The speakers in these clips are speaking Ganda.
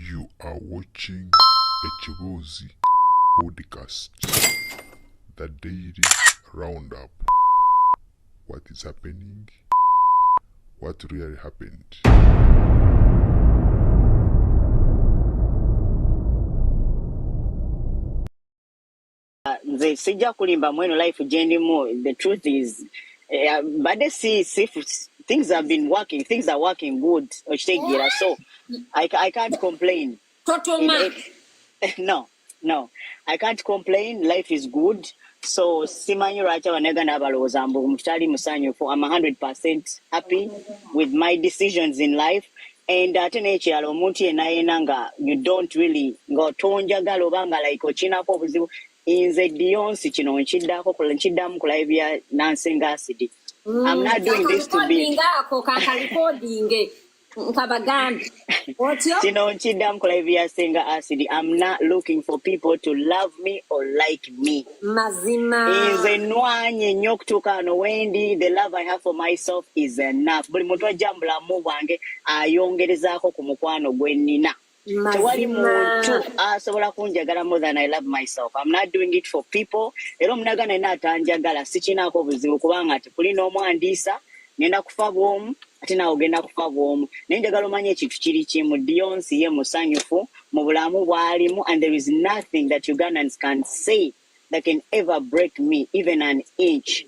You are watching Ekibuuzi podcast, the daily roundup. What is happening? What really happened? Nze sijja kulimba mwenu life gyendimu. The truth is, but see if things have been working, things are working good. So I can't complain. No, I can't complain. Life is good. So simanyi lwaki abaneganda abalowooza mbu mutali musanyufu. I'm 100% happy with my decisions in life. And ate n'ekirala omuntu yenna nga you don't really ng'otonjagala oba nga like okinako obuzibu. Inze DEYONCE kino nkiddamu ku live ya Senga acid. I'm not doing this to be. Kino nkiddamu ku live ya Senga acid. I'm not looking for people to love me or like me. Mazima. Inze nwanye nnyo okutuuka wano wendi. The love I have for myself is enough. Buli muntu ajja mu bulamu bwange ayongerezaako ku mukwano gwe nnina. Tewali muntu asobola kunjagala more than I love myself. I'm not doing it for people. Era omunagana yenna atanjagala sikinaako buzibu kubanga ati kulina omwandiisa ngenda kufa bw'omu ate naawe ogenda kufa bw'omu. Naye njagala omanye ekintu kiri kimu. DEYONCE ye musanyufu mu bulamu bw'alimu, and there is nothing that Ugandans can say that can ever break me even an inch.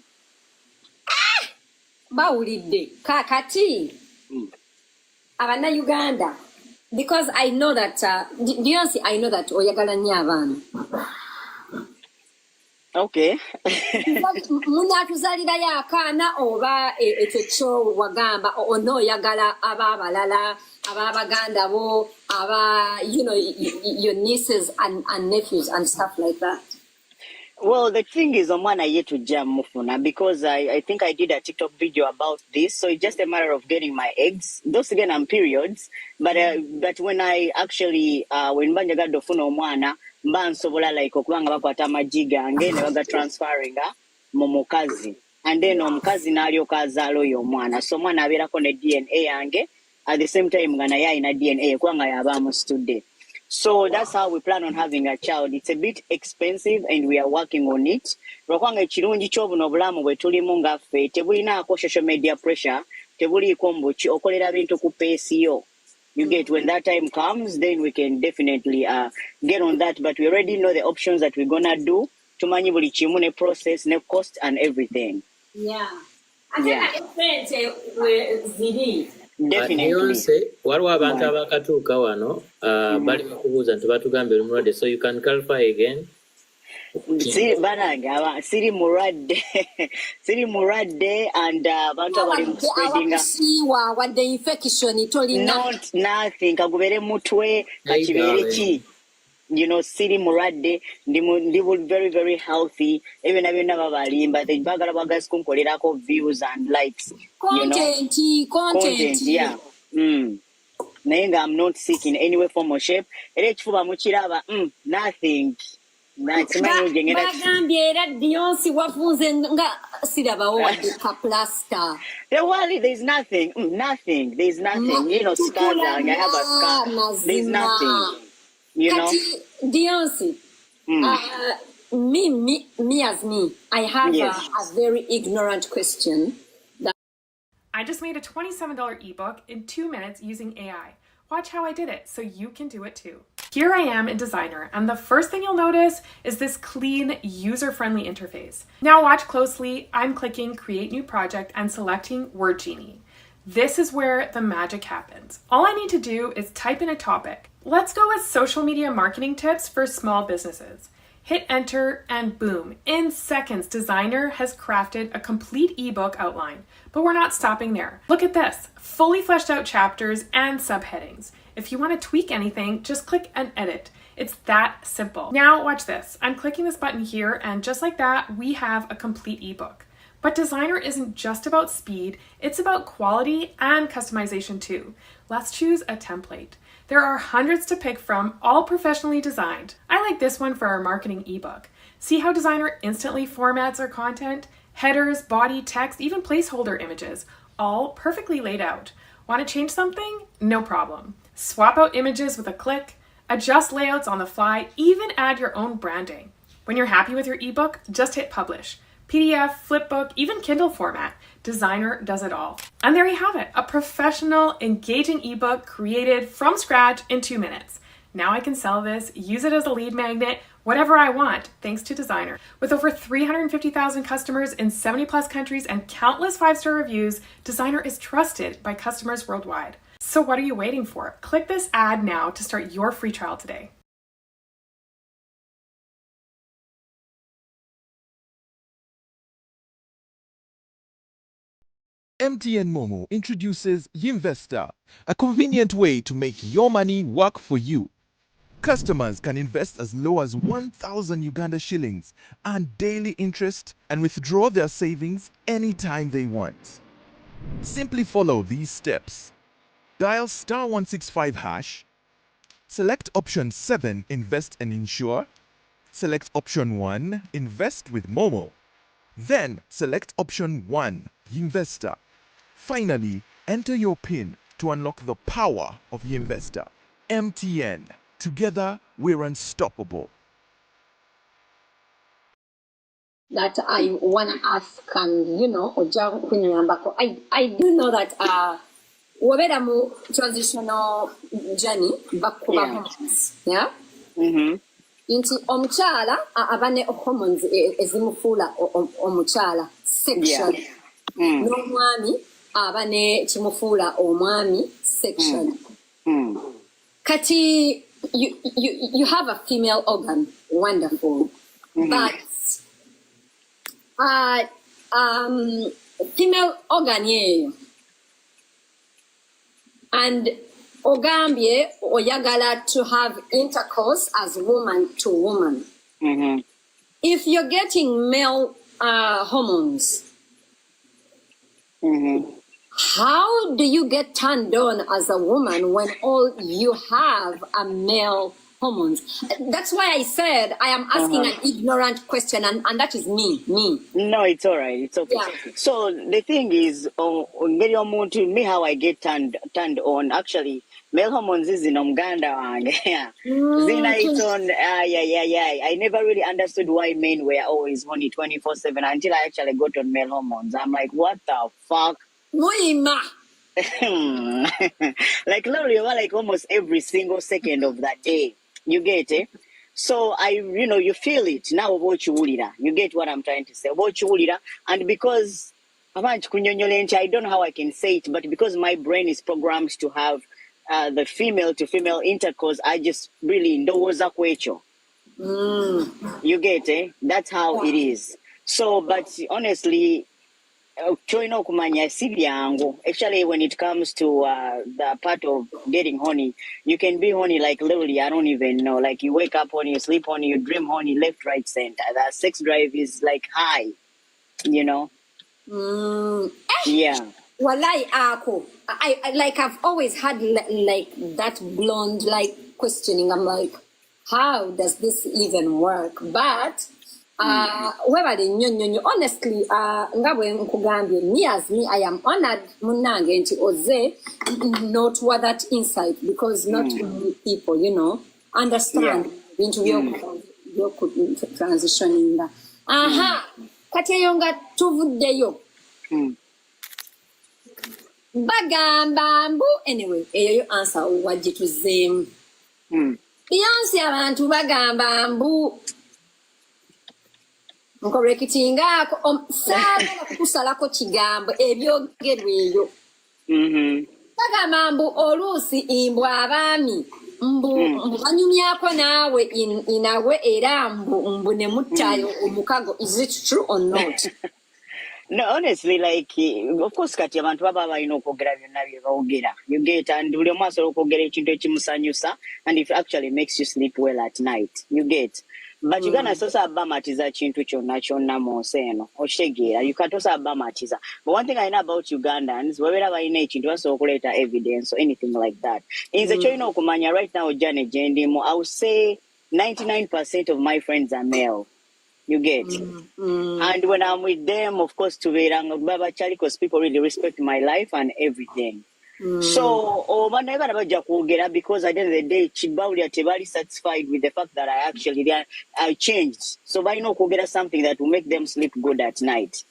Bawulidde kakati abana Uganda. Because I know that, DEYONCE, I know that oyagala nnyo abaana. Okay. Munaatuzaalirayo akaana oba ekyo kyo wagamba onooyagala ab'abalala, ab'Abaganda bo, your nieces and nephews and stuff like that. Well, the thing is, omwana ye tujja mufuna, because I think I did a TikTok video about this. So it's just a matter of getting my eggs. Those again, I'm periods. But when I actually, when banjagala ofuna omwana, mba nsobola like okubanga bakwata amagi gange ne baga transferringa mu mukazi. And then omukazi n'alyoka azaala oyo omwana. So omwana abeerako ne DNA yange. At the same time, nga naye alina DNA kubanga yaba amusitudde. So that's how we plan on having a child. It's a bit expensive and we are working on it. Lwakwanga ekirungi ky'obuno obulamu bwe tulimu ngaffe tebulinaako social media pressure, tebuliiko mbuki okolera bintu ku peesi yo. You get, when that time comes, then we can definitely get on that. But we already know the options that we're gonna do. Tumanyi buli kimu ne process, ne cost and everything. Yeah. DEYONCE waliwo abantu abakatuuka wano bali bakubuuza nti batugambye oli mulwadde, so you can clarify again. Siri mulwadde and abantu abali mu spreading wadde infection tolina not nothing kagubere mutwe kakibeere ki. Siri mulwadde ndi very very healthy. Even byonna babalimba bagala bagazi kunkolerako views and likes. Content, yeah. Naye nga I'm not sick in any way, form or shape. Era ekifuba mukiraba nothing. Bagambye era DEYONCE wafunze nga sirabawo wadde ka plaster. There's nothing. There's nothing. Scars, I have a scar. There's nothing. DEYONCE, me as me, I have a very ignorant question. I just made a $27 ebook in 2 minutes using AI. Watch how I did it so you can do it too. Here I am in Designer, and the first thing you'll notice is this clean, user-friendly interface. Now watch closely. I'm clicking Create New Project and selecting Word Genie. This is where the magic happens. All I need to do is type in a topic. Let's go with social media marketing tips for small businesses. Hit enter and boom, in seconds, Designer has crafted a complete ebook outline. But we're not stopping there. Look at this, fully fleshed out chapters and subheadings. If you want to tweak anything, just click and edit. It's that simple. Now watch this. I'm clicking this button here, and just like that, we have a complete ebook. But Designer isn't just about speed, it's about quality and customization too. Let's choose a template. There are hundreds to pick from, all professionally designed. I like this one for our marketing ebook. See how Designer instantly formats our content? Headers, body, text, even placeholder images, all perfectly laid out. Want to change something? No problem. Swap out images with a click, adjust layouts on the fly, even add your own branding. When you're happy with your ebook, just hit publish. PDF, flipbook, even Kindle format. Designer does it all. And there you have it, a professional, engaging ebook created from scratch in 2 minutes. Now I can sell this, use it as a lead magnet, whatever I want, thanks to Designer. With over 350,000 customers in 70 plus countries and countless 5-star reviews, Designer is trusted by customers worldwide. So what are you waiting for? Click this ad now to start your free trial today. MTN Momo introduces Yinvestor, a convenient way to make your money work for you. Customers can invest as low as 1,000 Uganda shillings, earn daily interest, and withdraw their savings anytime they want. Simply follow these steps. Dial *165#, select option 7, Invest and Insure, select option 1, Invest with Momo, then select option 1, Yinvestor. Finally, enter your PIN to unlock the power of Yinvestor. MTN. Together, we're unstoppable. That I want to ask, oja kunyambako. I do know that wabera mu transitional journey bakuba hormones, yeah. Inti omukyala abane hormones ezimufuula omukyala sexually. N'omwami abane kimufuula omwami sexually. Kati, you have a female organ, wonderful, but female organ yeyo and ogambye oyagala to have intercourse as woman to woman. If you're getting male hormones, how do you get turned on as a woman when all you have are male hormones? That's why I said I am asking an ignorant question, and that is me. No, it's all right. It's okay. Yeah. So the thing is, me how I get turned on. Actually, male hormones is in Umganda. Zina, it's on. Yeah. I never really understood why men were always horny 24/7 until I actually got on male hormones. I'm like, what the fuck? Muima. Like literally, like almost every single second of that day. You get it? So you feel it now. You get what I'm trying to say? And because I don't know how I can say it, but because my brain is programmed to have the female to female intercourse, I just really ndowoza kwecho. You get it? That's how it is. So, but honestly, actually, when it comes to the part of getting horny, you can be horny like literally, I don't even know. Like you wake up horny, you sleep horny, you dream horny, left, right, center. That sex drive is like high, Yeah. Walai ako. I've always had like that blonde like questioning. I'm like, how does this even work? But honestly, me as me, I am honored munange nti oze not what that insight, because not many people, understand into your transitioning. Kati yonga tuvuddeyo. Bagamba mbu anyway, eyo answer wajituzeemu. Beyonce abantu bagamba mbu nkorekitinga saagala kukusalako kigambo ebyogerwa eyo. Bagamba mbu oluusi imbwa abaami mbu banyumyako naawe inawe era mbu ne muttayo omukago. Is it true or not? No, honestly, like, of course, kati abantu baba balina okwogera byonna bye boogera. You get, and buli omu asobola okwogera ekintu ekimusanyusa, and it actually makes you sleep well at night. You get. But you gonna sosa abamatiza kintu kyonna mu nsi eno. Okitegeera. You can't also abamatiza. But one thing I know about Ugandans, wherever balina ekintu basobola okuleeta evidence or anything like that. Nze kyolina okumanya right now, Janet Jendimu, I would say 99% of my friends are male. You get. And when I'm with them, of course, to because people really respect my life and everything. So oba naye bana bajja kwogera because at the end of the day kibawulira tebali satisfied with the fact that I changed. So balina okwogera something that will make them sleep good at night.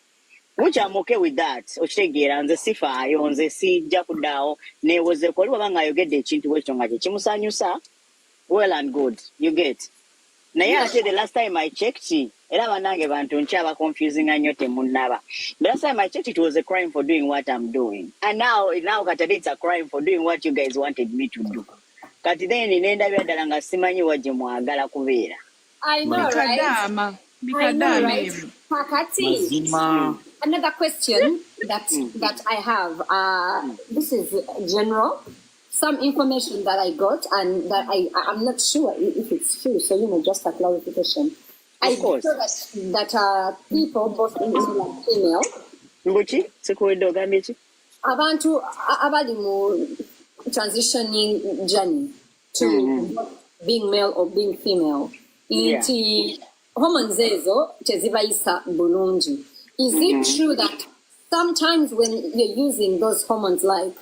Which I'm okay with that. Okitegeera nze sifaayo nze sijja kuddaawo neewozeeko oli waba ng'ayogedde ekintu ekyo nga kyekimusanyusa well and good, you get. Naye ate the last time I checked, era banange bantu nkyaba confusing nnyo temunnaba. The last time I checked, it was a crime for doing what I'm doing. And now katade it's a crime for doing what you guys wanted me to do. Kati then nendabira ddala nga simanyi wa gye mwagala kubeera. I know, right? I know, right? Kakati. Another question that I have. This is general. Some information that I got and that I'm not sure if it's true. So just a clarification. I know that people, both male and female, abantu abali mu transitioning journey to being male or being female. Inti hormones ezo tezibayisa bulungi. Is it true that sometimes when you're using those hormones, like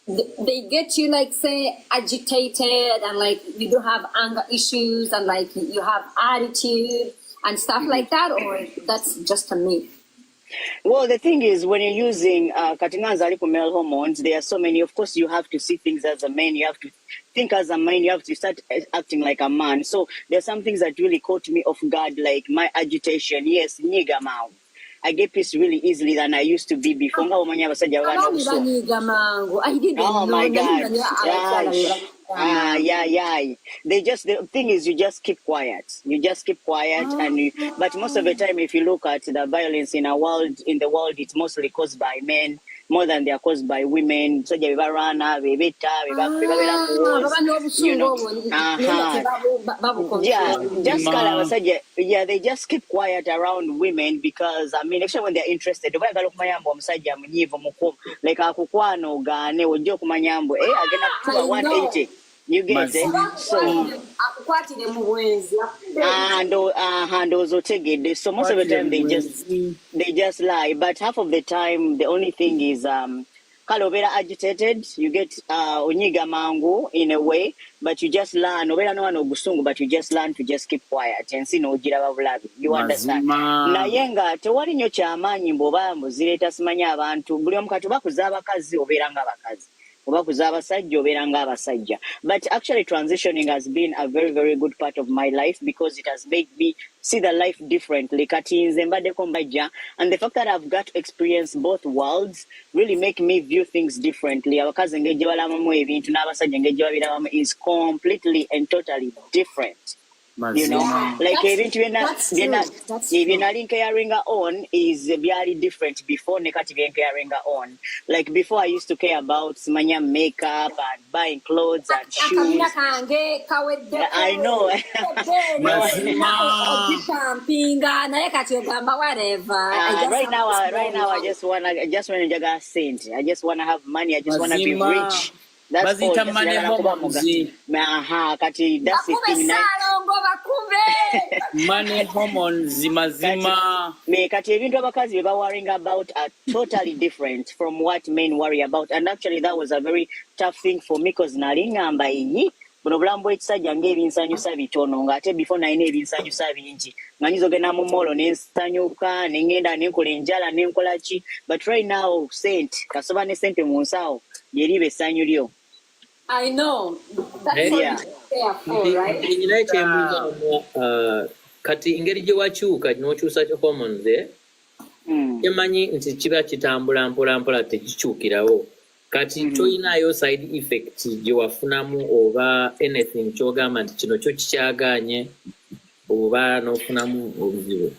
they get you like say agitated and like you do have anger issues and like you have attitude and stuff like that, or that's just a myth? Well, the thing is, when you're using male hormones, there are so many. Of course, you have to see things as a man. You have to think as a man. You have to start acting like a man. So there are some things that really caught me off guard, like my agitation. Yes, nigga mouth. I get pissed really easily than I used to be before. Oh my God! The thing is, you just keep quiet. But most of the time, if you look at the violence in the world, it's mostly caused by men more than they are caused by women. So they just keep quiet around women because actually when they're interested, like you get it? So, so most of the time they just lie. But half of the time, the only thing is kalobera agitated, you get onyiga mango in a way, but you just learn. But you just learn to just keep quiet and see no gira babulabi. You understand? Nayenga tewali nnyo kyamaanyi mboba muzireta simanya abantu buli omu kati bakuza abakazi obeera ng'abakazi. But actually transitioning has been a very, very good part of my life because it has made me see the life differently. And the fact that I've got to experience both worlds really make me view things differently. Is completely and totally different. You know, like even carrying on is very different before negative carrying on. Like before, I used to care about makeup and buying clothes and shoes. I know. Right now, I just want to get a cent. I just want to have money. I just want to be rich. That's all. That's the thing. Money hormones mazima. Abakazi worrying about are totally different from what men worry about, and actually that was a very tough thing for me because nalingamba inyi buno bulambo ekisajja ng'ebinsanyusa bitono ng'ate before nalina ebinsanyusa bingi nga nizogenda mu molo nensanyuka nengenda nenkola enjala nenkola ki, but right now kasoba ne sente mu nsawo lyeriba essanyu lyo. I know. That's right? Kati ingeri gye wakyuka n'okyusa hormones temanyi nti kiba kitambula mpola tekikyukirawo. Kati toyinayo side effect gye wafunamu oba anything kyogamba nti kino kyo kikyagaanye oba n'ofunamu obuzibu.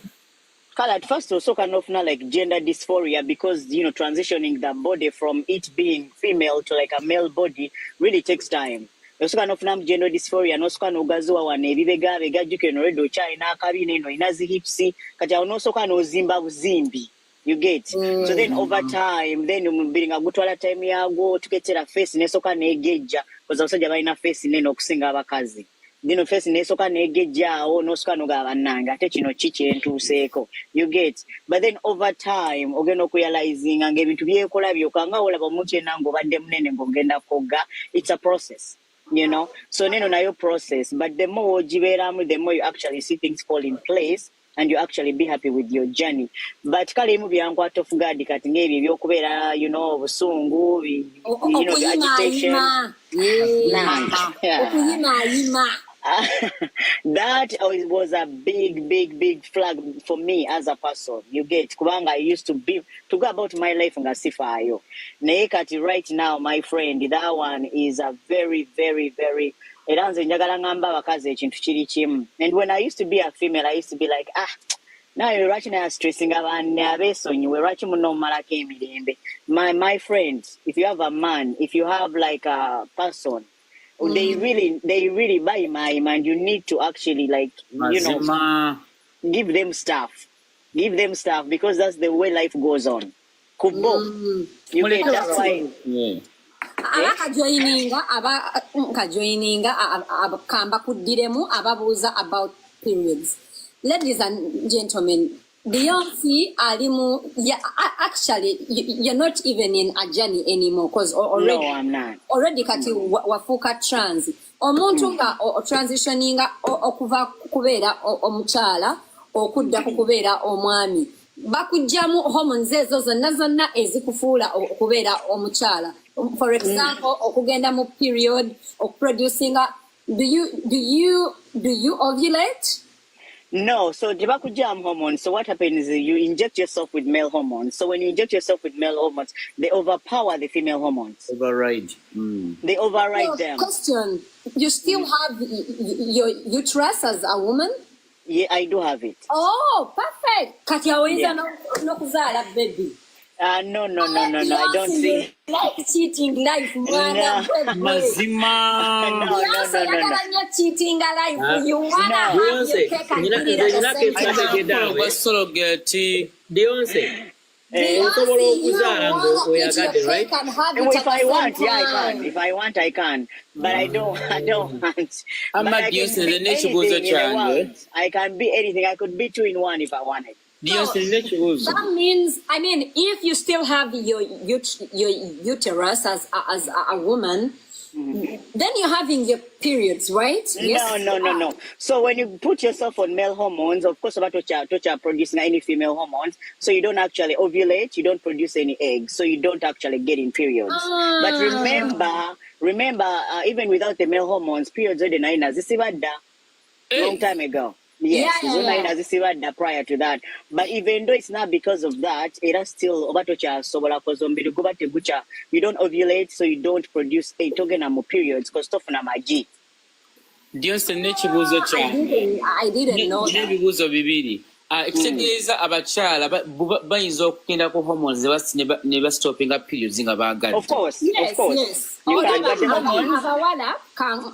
At first also kind of like gender dysphoria because transitioning the body from it being female to like a male body really takes time. Also kind of gender dysphoria no skan ogazuwa wane bibega begajjuke no redo china kabine no inazi hipsi kati also kind of zimba buzimbi. You get so then over time then umbiringa gutwala time yago tuketera face nesoka negeja because abasajja balina face nene okusinga abakazi. Dino first nesoka negejjaawo nosoka nogaba bannange ate kino kikyentuuseeko. You get? But then over time, ogenda okurealizing ng'ebintu byekola byokka nga olaba omuntu yenna ng'obadde munene ng'ogenda kogga. It's a process. You know, so neno na your process, but the more jibeeramu, the more you actually see things fall in place and you actually be happy with your journey. But kale mu byankwata of God kati ng'ebyo ebyokubeera, you know, obusungu, you know, the agitation. That was a big flag for me as a person. You get? Kubanga I used to go about my life nga sifayo. Naye kati right now, my friend, that one is a very era nze njagala ngamba abakazi ekintu kiri kimu. And when I used to be a female, I used to be like, now you're watching us stressing abanne abeesonyi we're watching muno malako emirembe. My friends, if you have a man, if you have like a person, they really buy my mind. You need to actually like, you know, give them stuff because that's the way life goes on. Kubo, you get that's why. Kajoininga abakamba kudiremu ababuuza about periods. Ladies and gentlemen, DEYONCE alimu actually you're not even in a journey anymore because already no, I'm not. Already kati wafuka trans. Omuntu nga transitioninga okuva kubeera omukyala okudda kubeera omwami. Bakujjamu hormones ezo zonna ezikufuula okubeera omukyala. For example, okugenda mu period, producing do you ovulate? No, so jam hormones. So what happens is you inject yourself with male hormones. So when you inject yourself with male hormones, they overpower the female hormones. Override. They override them. Question: you still have your uterus as a woman? Yeah, I do have it. Oh, perfect. Kati aweza no kuzala baby. No, I don't see. Like cheating life, mwana. Mazima. No. Cheating life. You wanna have your cake and eat it at the same time. What's surrogate? DEYONCE. Nsobola okuzaala ng'oyagadde, right? If I want, yeah, I can. If I want, I can. But I don't want. I'm not DEYONCE, the nature goes a child. I can be anything. I could be 2 in 1 if I wanted. DEYONCE, the nature goes. That means, I mean, if you still have your uterus as a woman, then you're having your periods, right? Yes? No. So when you put yourself on male hormones, of course, about to producing any female hormones, so you don't actually ovulate, you don't produce any eggs, so you don't actually get in periods. But remember, even without the male hormones, periods are the long time ago. Yes, yeah. Prior to that. But even though it's not because of that, it is still you don't ovulate, so you don't produce periods because stuff na maji. DEYONCE nekibuuzo kyange. I didn't know that. Ebibuuzo bibiri. Ekitegeeza abakyala bayinza okugenda ku hormones ne bastopinga periods nga baagala. Of course. Abawala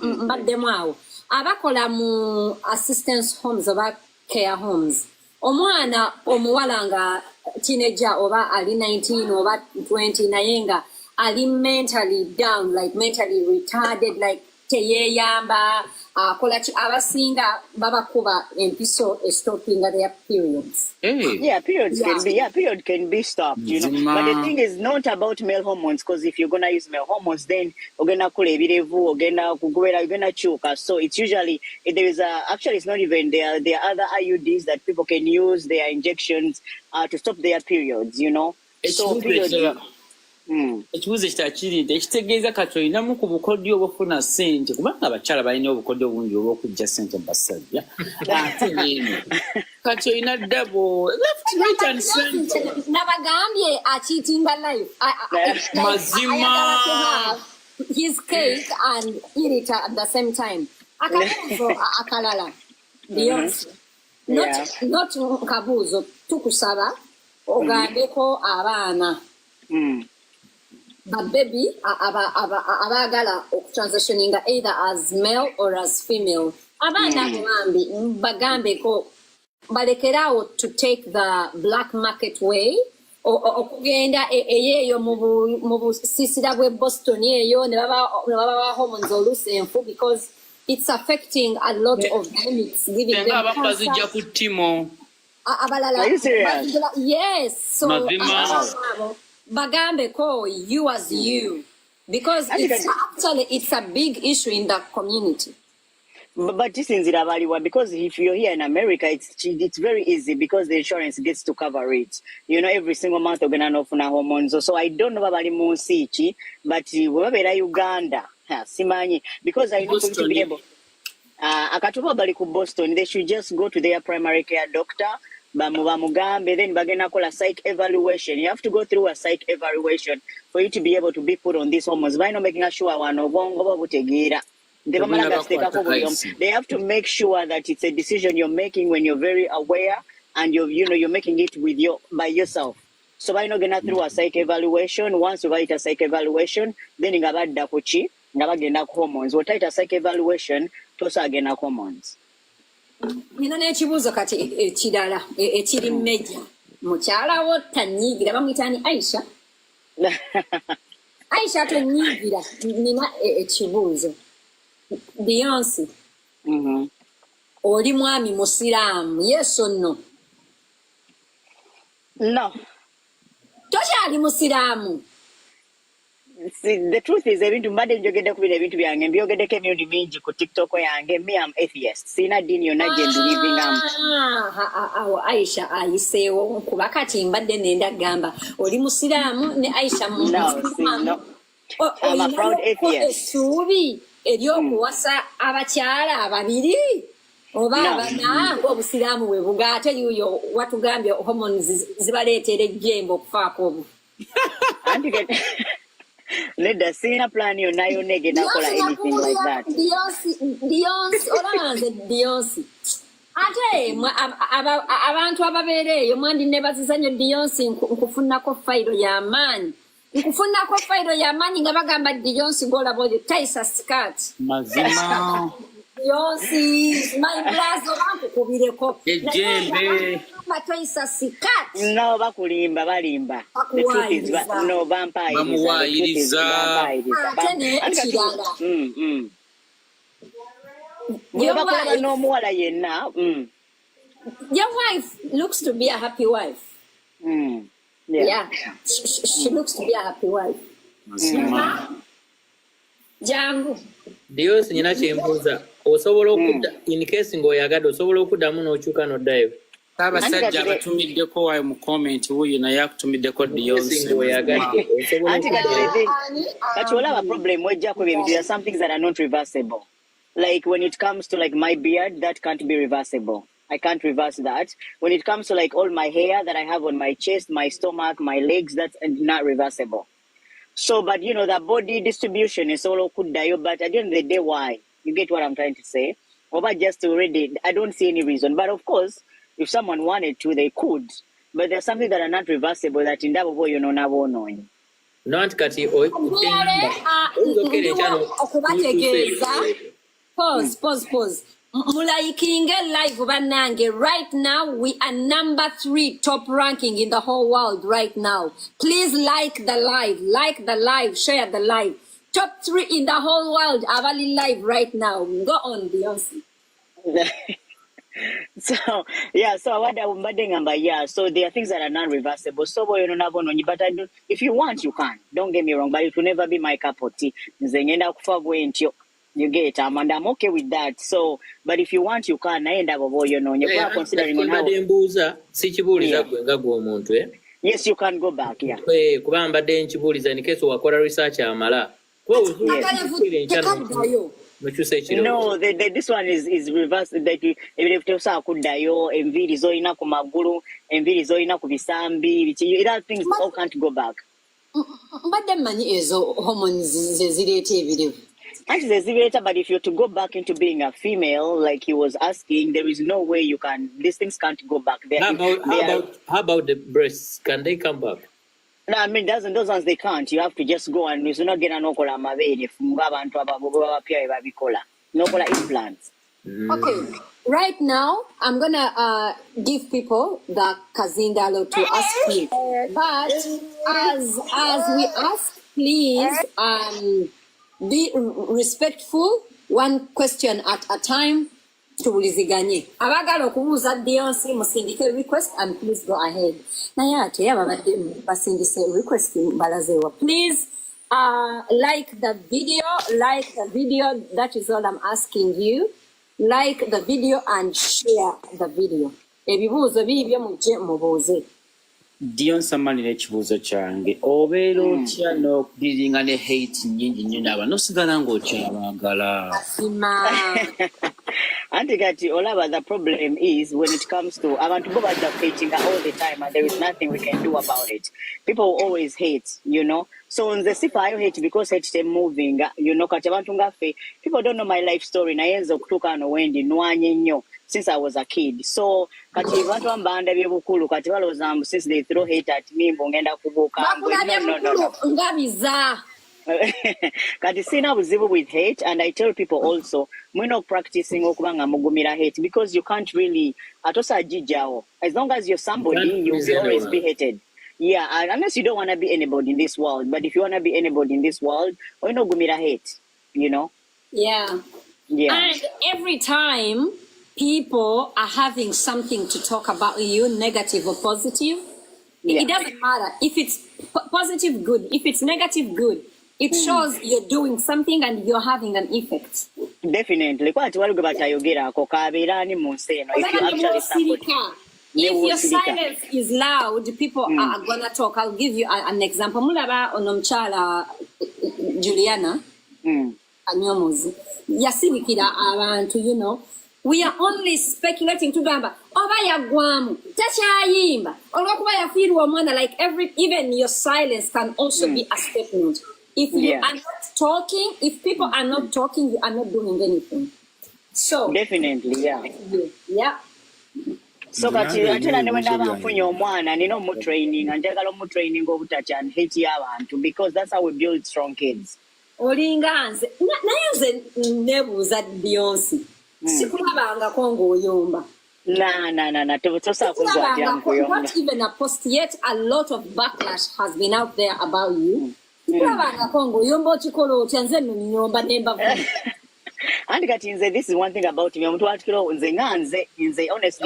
mbaddemu awo. Abakola mu assistance homes oba care homes. Omwana omuwala nga teenager oba ali 19 oba 20 naye nga ali mentally down, like mentally retarded, like teyeyamba, akola abasinga babakuba empiso stopping their periods. Yeah, period can be stopped, you know. But the thing is not about male hormones, because if you're gonna use male hormones, then you're gonna chuka. So it's usually there is actually it's not even there. There are other IUDs that people can use, their injections to stop their periods, you know. So period. Ekibuuzo ekirala nti ekitegeeza kati olinamu ku bukodyo obufuna ssente kubanga abakyala balina obukodyo bungi obw'okujja ssente basajja ate neeno kati olina dabo left right and center nabagambye acheatinga life mazima his cake and eat it at the same time akabuuzo akalala DEYONCE not kabuuzo tukusaba ogambeko abaana but baby, abagala transitioning either as male or as female. Abana bagambe ko balekerawo to take the black market way. Okugenda eyeyo mu busisira bwe Boston eyo ne baba hormones olusenfu because it's affecting a lot of them. It's giving Senga them abamu cancer. bazijja ku ttimo. Are you serious? Yes. So Mazima. bagambeko you as you, because it's a big issue in the community. But this is Zirabaliwa, because if you're here in America, it's very easy because the insurance gets to cover it. You know, every single month you're gonna know for hormones. So I don't know about Monsichi, but wherever Uganda, Simanyi, because I know to be able. Akatuba bali ku Boston, they should just go to their primary care doctor, bamugambe, then bagena call a psych evaluation. You have to go through a psych evaluation for you to be able to be put on these hormones. By not making sure one of they have to make sure that it's a decision you're making when you're very aware and you're making it by yourself. So by not gonna through a psych evaluation, once you write a psych evaluation, then you ngabadda kuchi, ngabagenda hormones. What type of psych evaluation? Tosa agenda hormones. Nina n'ekibuuzo kati ekirala ekiri mmejja. Mukyala wo tanyiigira bamuyitani Aisha. Aisha tanyiigira. Nina ekibuuzo. Beyonce. Oli mwami musiraamu, yes or no? No. Tokyali musiraamu. See, the truth is, ebintu mbadde njogedde ku bino ebintu byange mbyogeddeko emirundi mingi ku TikTok yange. Me, I'm atheist. Sina dini yonna gye mbirivingamu. Awo Aisha ayiseewo kuba kati mbadde nenda gamba oli musiraamu ne Aisha No. I'm a proud atheist. Essuubi ery'okuwasa abakyala ababiri oba abana ng'obusiraamu bwe bugaate yuyo watugambye hormones zibaleetera ejjembe okufaako obu. Nedda sina plan yonna yonna egenda kukola anything like that. Beyonce olanze Beyonce. Ate abantu ababeera eyo mwandinneebaziza nnyo Beyonce nkufunako fayiro y'amaanyi. Nkufunako fayiro y'amaanyi nga bagamba Beyonce ng'olaba oyo tayisa skirt. Mazima. Beyonce, my blazo bankukubireko. Ejjembe. Tayisa skirt. No, balimba. The truth is, no, vampire. Bamuwaayiriza. Ate n'ekirala. Your wife looks to be a happy wife. Yeah. She looks to be a happy wife. Jangu. Dios nyina kyembuuza osobola okudda in case ng'oyagadde osobola okuddamu n'okyuka n'oddayo. Abasajja abatumiddeko waayo mu comment wuyo naye akutumiddeko Beyonce. But you have a problem with Jacob. There are some things that are not reversible. Like when it comes to like my beard, that can't be reversible. I can't reverse that. When it comes to like all my hair that I have on my chest, my stomach, my legs, that's not reversible. So, but you know, the body distribution is all could die, but at the end of the day, why? You get what I'm trying to say? Or but just already, I don't see any reason. But of course, if someone wanted to, they could. But there's something that are not reversible that in that way, you know, never knowing. Not kati Pause. Mulaikinge live banange. Right now, we are number 3 top ranking in the whole world right now. Please like the live, share the live. Top 3 in the whole world, Avali live right now. Go on, Beyonce. So there are things that are non-reversible. So but if you want, you can. Don't get me wrong, but it will never be my cup of tea. You get and I'm okay with that. So, but if you want, you can. I end up you're considering on how. Yes, you can go back. Yeah. In case wakola research amala. No, this one is reverse. That if you say kudayo, enviri zoina ku magulu, enviri zoina ku bisambi, other things all can't go back. But the money is hormones zirete. Actually, but if you're to go back into being a female, like he was asking, there is no way you can. These things can't go back. How about the breasts? Can they come back? No, I mean, those ones they can't. You have to just go and you not get an okola maveri nokola implants. Okay, right now I'm gonna give people the Kazindalo to ask you, but as we ask, please be respectful one question at a time. Tuwuliziganye. Abagala okubuuza Beyonce musindike request and please go ahead. Naye ate ababadde basindise request balazeewa. Please like the video. That is all I'm asking you. Like the video and share the video. Ebibuuzo bibyo mujje mubuuze. Diyonce amalira ekibuuzo kyange obeera otya n'okudiringa ne hate nnyingi nnyo n'aba nosigala ng'okyabaagala. Auntie Gati, Olava, the problem is when it comes to abantu bo bajja hating all the time and there is nothing we can do about it. People always hate, you know. So on the sifa hate because hate them moving, you know, kati abantu ngaffe, people don't know my life story. Nayenza okutuuka no wendi nwanye nnyo since I was a kid. So kati abantu ambanda byebukulu kati balowooza since they throw hate at me mbongenda kubuuka. No. Ngabiza. Kati sina buzibu with hate, and I tell people also we're not practicing okubanga mugumira hate because you can't really atosa jijao. As long as you're somebody, you will always be hated. Yeah, unless you don't want to be anybody in this world. But if you want to be anybody in this world, we're not gumira hate, you know? Yeah. And every time people are having something to talk about you, negative or positive, it doesn't matter. If it's positive, good. If it's negative, good. It shows you're doing something and you're having an effect. Definitely. If your silence is loud, people are gonna talk. I'll give you an example. Mulaba onomchala Juliana Anyomuzi. Yasirikira abantu, you know. We are only speculating to gamba. Oba yagwamu, tachayimba. Olokuba yafiru mwana, like even your silence can also be a statement. If you are not talking, if people are not talking, you are not doing anything. So definitely, yeah. So kati atera ne wenda bafunye omwana nino mu training njagala mu training obutacha and hate y'abantu because that's how we build strong kids. Olinganze nayenze nebuuza Beyonce sikulabanga kongo oyomba. Na tosa kuzwa not even a post yet. A lot of backlash has been out there about you. Sikulabanga kongo oyomba okikola otya nze nnyomba nemba. And this is one thing about me. Honestly,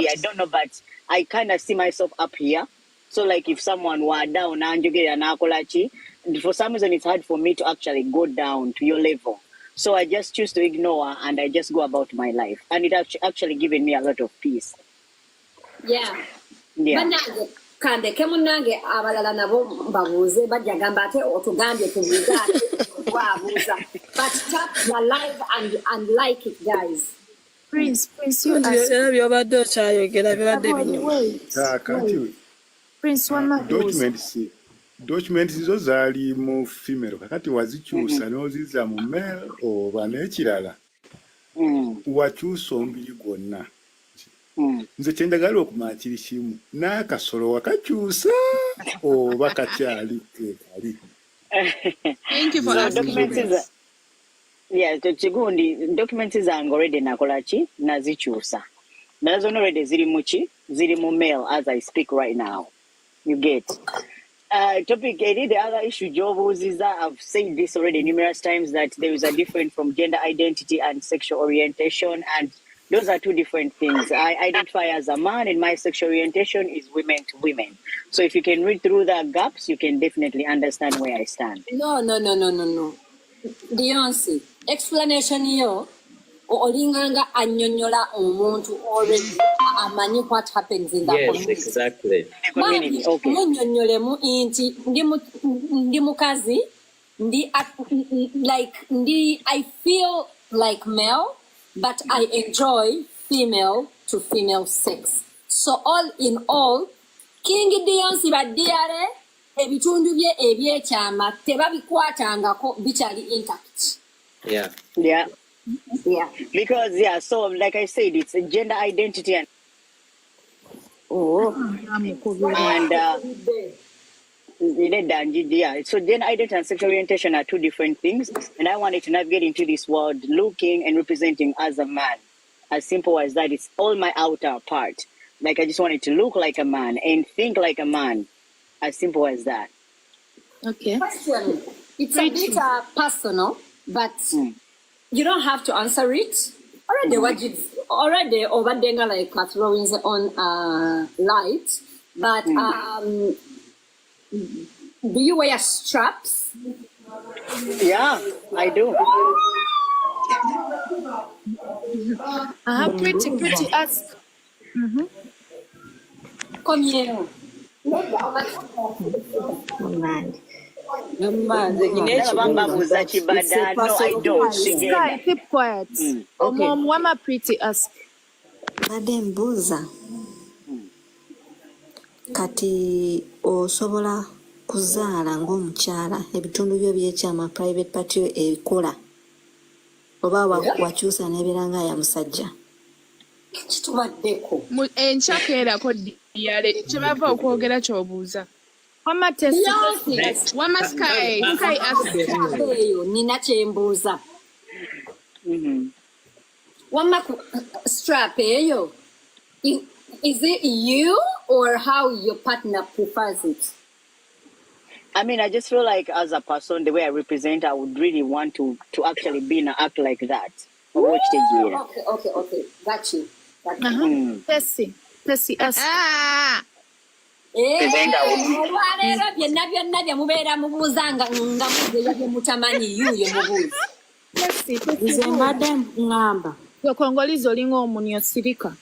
I don't know, but I kind of see myself up here. So, like, if someone were down, for some reason, it's hard for me to actually go down to your level. So I just choose to ignore and I just go about my life. And it actually given me a lot of peace. Yeah. Kande kemunange abalala nabo babuze bajagamba ate otugambye tubuza wabuza but tap the live and like it guys. Prince you are byobadde okyayogera byobadde kati Prince wama documents zo zaali mu female kakati wazikyusa n'oziza mu male oba n'ekirala wakyusa omubiri gwonna. Nze kyenjagala okumanya kiri kimu n'akasolo wakakyusa oba kakyali kali. Thank you for asking. Documents zange already nakolachi nazikyusa. Nazo already ziri mu mail as I speak right now. You get. Topic 80, the other issue Job is that I've said this already numerous times that there is a difference from gender identity and sexual orientation, and those are two different things. I identify as a man and my sexual orientation is women to women. So if you can read through the gaps, you can definitely understand where I stand. No. Beyonce, explanation yo olinganga anyonyola omuntu already amanyi what happens in the community. Yes, exactly. Okay. Munyonyolemu inti ndi mukazi I feel like male but I enjoy female to female sex. So all in all, King Beyonce badiare ebitundu bye ebyekyama tebabikwatangako bikyali intact. Yeah. Because so like I said, it's a gender identity and so gender identity and sexual orientation are two different things, and I wanted to navigate into this world looking and representing as a man. As simple as that. It's all my outer part. Like I just wanted to look like a man and think like a man. As simple as that. Okay. Question. It's a bit personal, but You don't have to answer it. Already, what you already over there like throwing on light, but do you wear straps? Yeah, I do. Pretty ask. Come here. Bambabuza Chibada. No, I don't. Sky, keep quiet. Mom, wama pretty ask. Badde mbuuza kati osobola kuzaala ng'omukyala ebitundu byo by'ekyama private party ebikola oba wakyusa n'ebiranga ya musajja Kitubaddeko. Enkyakeerako diyale kyebava okwogera ky'obuuza. Wama test. Wama Sky ask. Eyo nina kyembuuza. Wama strap eyo. Is it you or how your partner prefers it? I mean, I just feel like as a person, the way I represent, I would really want to actually be in an act like that. Watch the year. Okay. Got you. Tessie ask. Olwaleero byonna bye mubeera mubuuza nga muzeeyo bye mutamanyi yuuyo mubuuzi. Nze mbadde ngamba. Yokongolizo olinga omunyo osirika.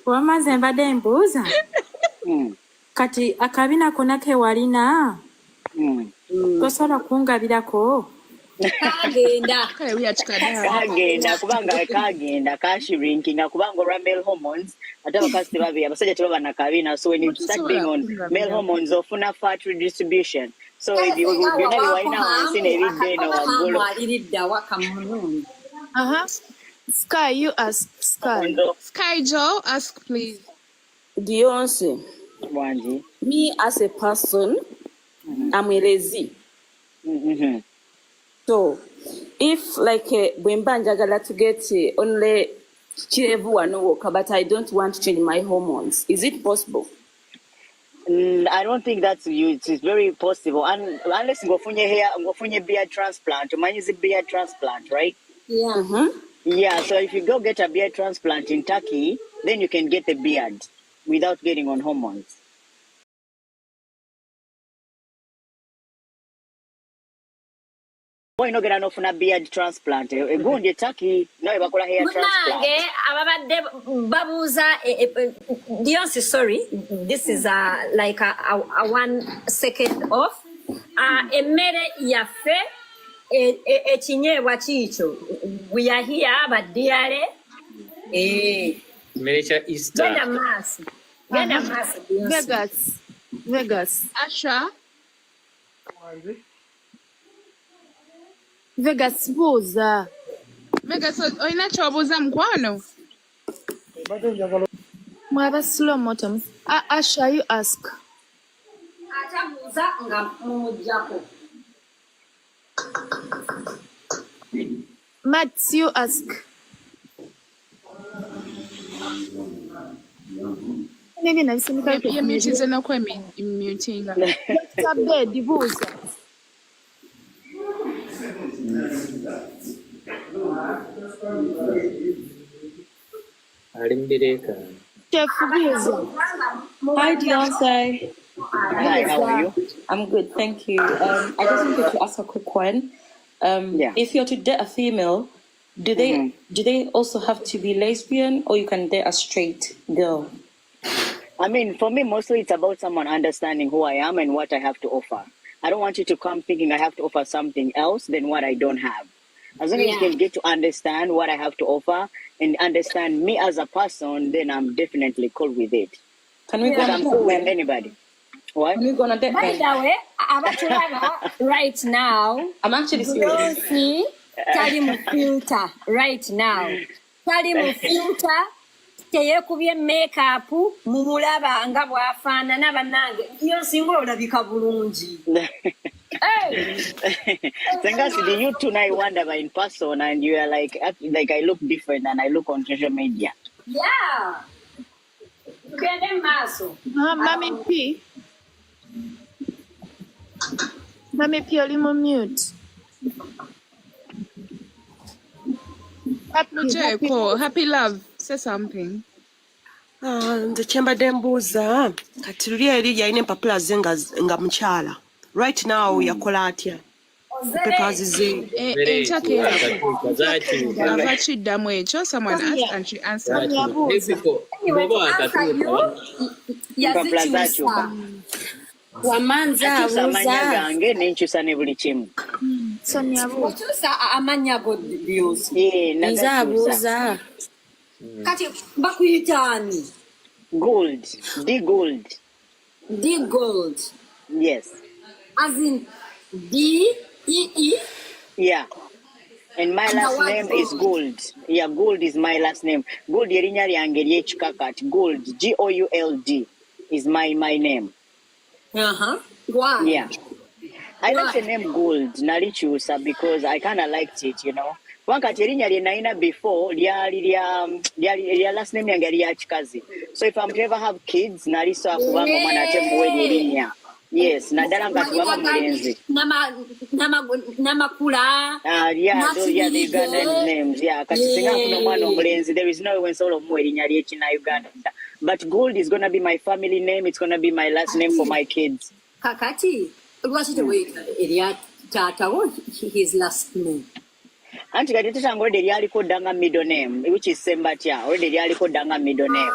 Wamaze mbadde mbuuza kati akabina konna ke walina tosobola kungabirako. Kagenda kubanga kagenda kashirinkinga kubanga olwa male hormones ate abakazi tebabiri abasajja tebaba na kabina, so when you start being on male hormones ofuna fat redistribution, so if you byonna byewalina wansi n'ebidde eno waggulu. Sky, you ask. Sky Joe, ask please. Dionce, me as a person, I'm a lazy. So, if like bwemba njagala to get only kirevu wanowoka, but I don't want to change my hormones, is it possible? I don't think that's you. It's very possible, unless ngofunye beard transplant. Mine is a beard transplant, right? Yeah. Yeah. So if you go get a beard transplant in Turkey, then you can get the beard without getting on hormones. Why not get enough for a beard transplant? Go in Turkey, no, you bakola hair transplant. Ababadde babuuza Dionce, sorry, this is like a 1 second off. Emmere yaffe ekinyeebwa kiikyo. We are here baddiyale. Emmere kya Easter. Genda maaso Dionce. Vegas. Asha. Vegas buuza. Vegas oyina ky'obuuza mukwano? Mwaba slow moto. Asha, you ask. Atabuuza nga mumuggyako. Matt, you ask. Yemutize n'okwemutinga. Tabde dibuuza. Ali mbireka. Chef buuza. Hi, Dionce. Hi, how are you? I'm good, thank you. I just wanted to ask a quick one. If you're to date a female, do they also have to be lesbian, or you can date a straight girl? I mean, for me, mostly it's about someone understanding who I am and what I have to offer. I don't want you to come thinking I have to offer something else than what I don't have. As long as you can get to understand what I have to offer and understand me as a person, then I'm definitely cool with it. Can we go on I'm cool with anybody. What? Can we go on a date? By the way, right now, I'm actually serious. See, tali mu filter right now. Tali mu filter. Teyekubye makeup mumulaba nga bwafaanana bannange yo singa olabika bulungi. Senga, do you two now wonder in person and you are like I look different than I look on social media? Yeah. Tugende maaso. Mami P. Mami purely on mute. Happy love. Say something. Nze kyembadde mbuuza kati luli eri yalina empapula ze nga mukyala right now yakola atya papers ze someone asked and she answered. Wamanza amanya gange nenkyusa ne buli kimu. Okyusa amanya go byose. Nze abuuza. Kati bakuyitani. Gold. D gold. D gold. Yes. As in D-E-E? Yeah. And my last name is Gold. Yeah, Gold is my last name. Gold yerinya lyange ly'ekikakati. Gold. Gould is my name. Why? Yeah. I like the name Gold. Nalikyusa because I kind of liked it, you know. Wankati erinnya lye nalina before lya last name yange yali ya kikazi. So if I'm to ever have kids, nalisobola kubanga omwana ate muwe erinnya. Yes, naddala nga tubaba mulenzi. Namakula. Yeah, the Ugandan names. Yeah, kati singa nfuna omwana omulenzi, there is no way nsobola omuwa erinnya ly'ekina Uganda. But Gold is going to be my family name. It's going to be my last name for my kids. Kakati, lwaki teweyita erya taatawo his last name? Anti kati tatange already lyaliko danga middle name, which is Sembatya. Already lyaliko danga middle name.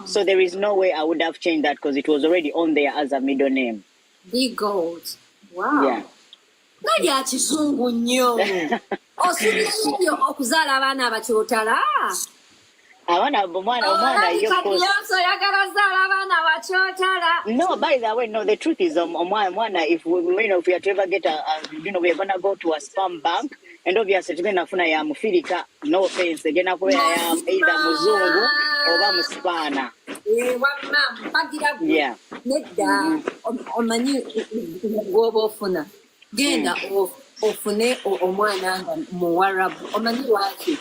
So there is no way I would have changed that because it was already on there as a middle name. The Gold. Wow. Yeah. Nalya kizungu nnyo. Osuubirayo okuzaala abaana abakyotala? No, by the way, no, the truth is, if we are to ever get we are gonna go to a spam bank, and obviously tunafuna ya mufirika, no offense, again akoya ya either muzungu oba muspana. Yeah. Nedda omanyi gwoba ofuna genda ofune omwana nga muwarabu omanyi lwaki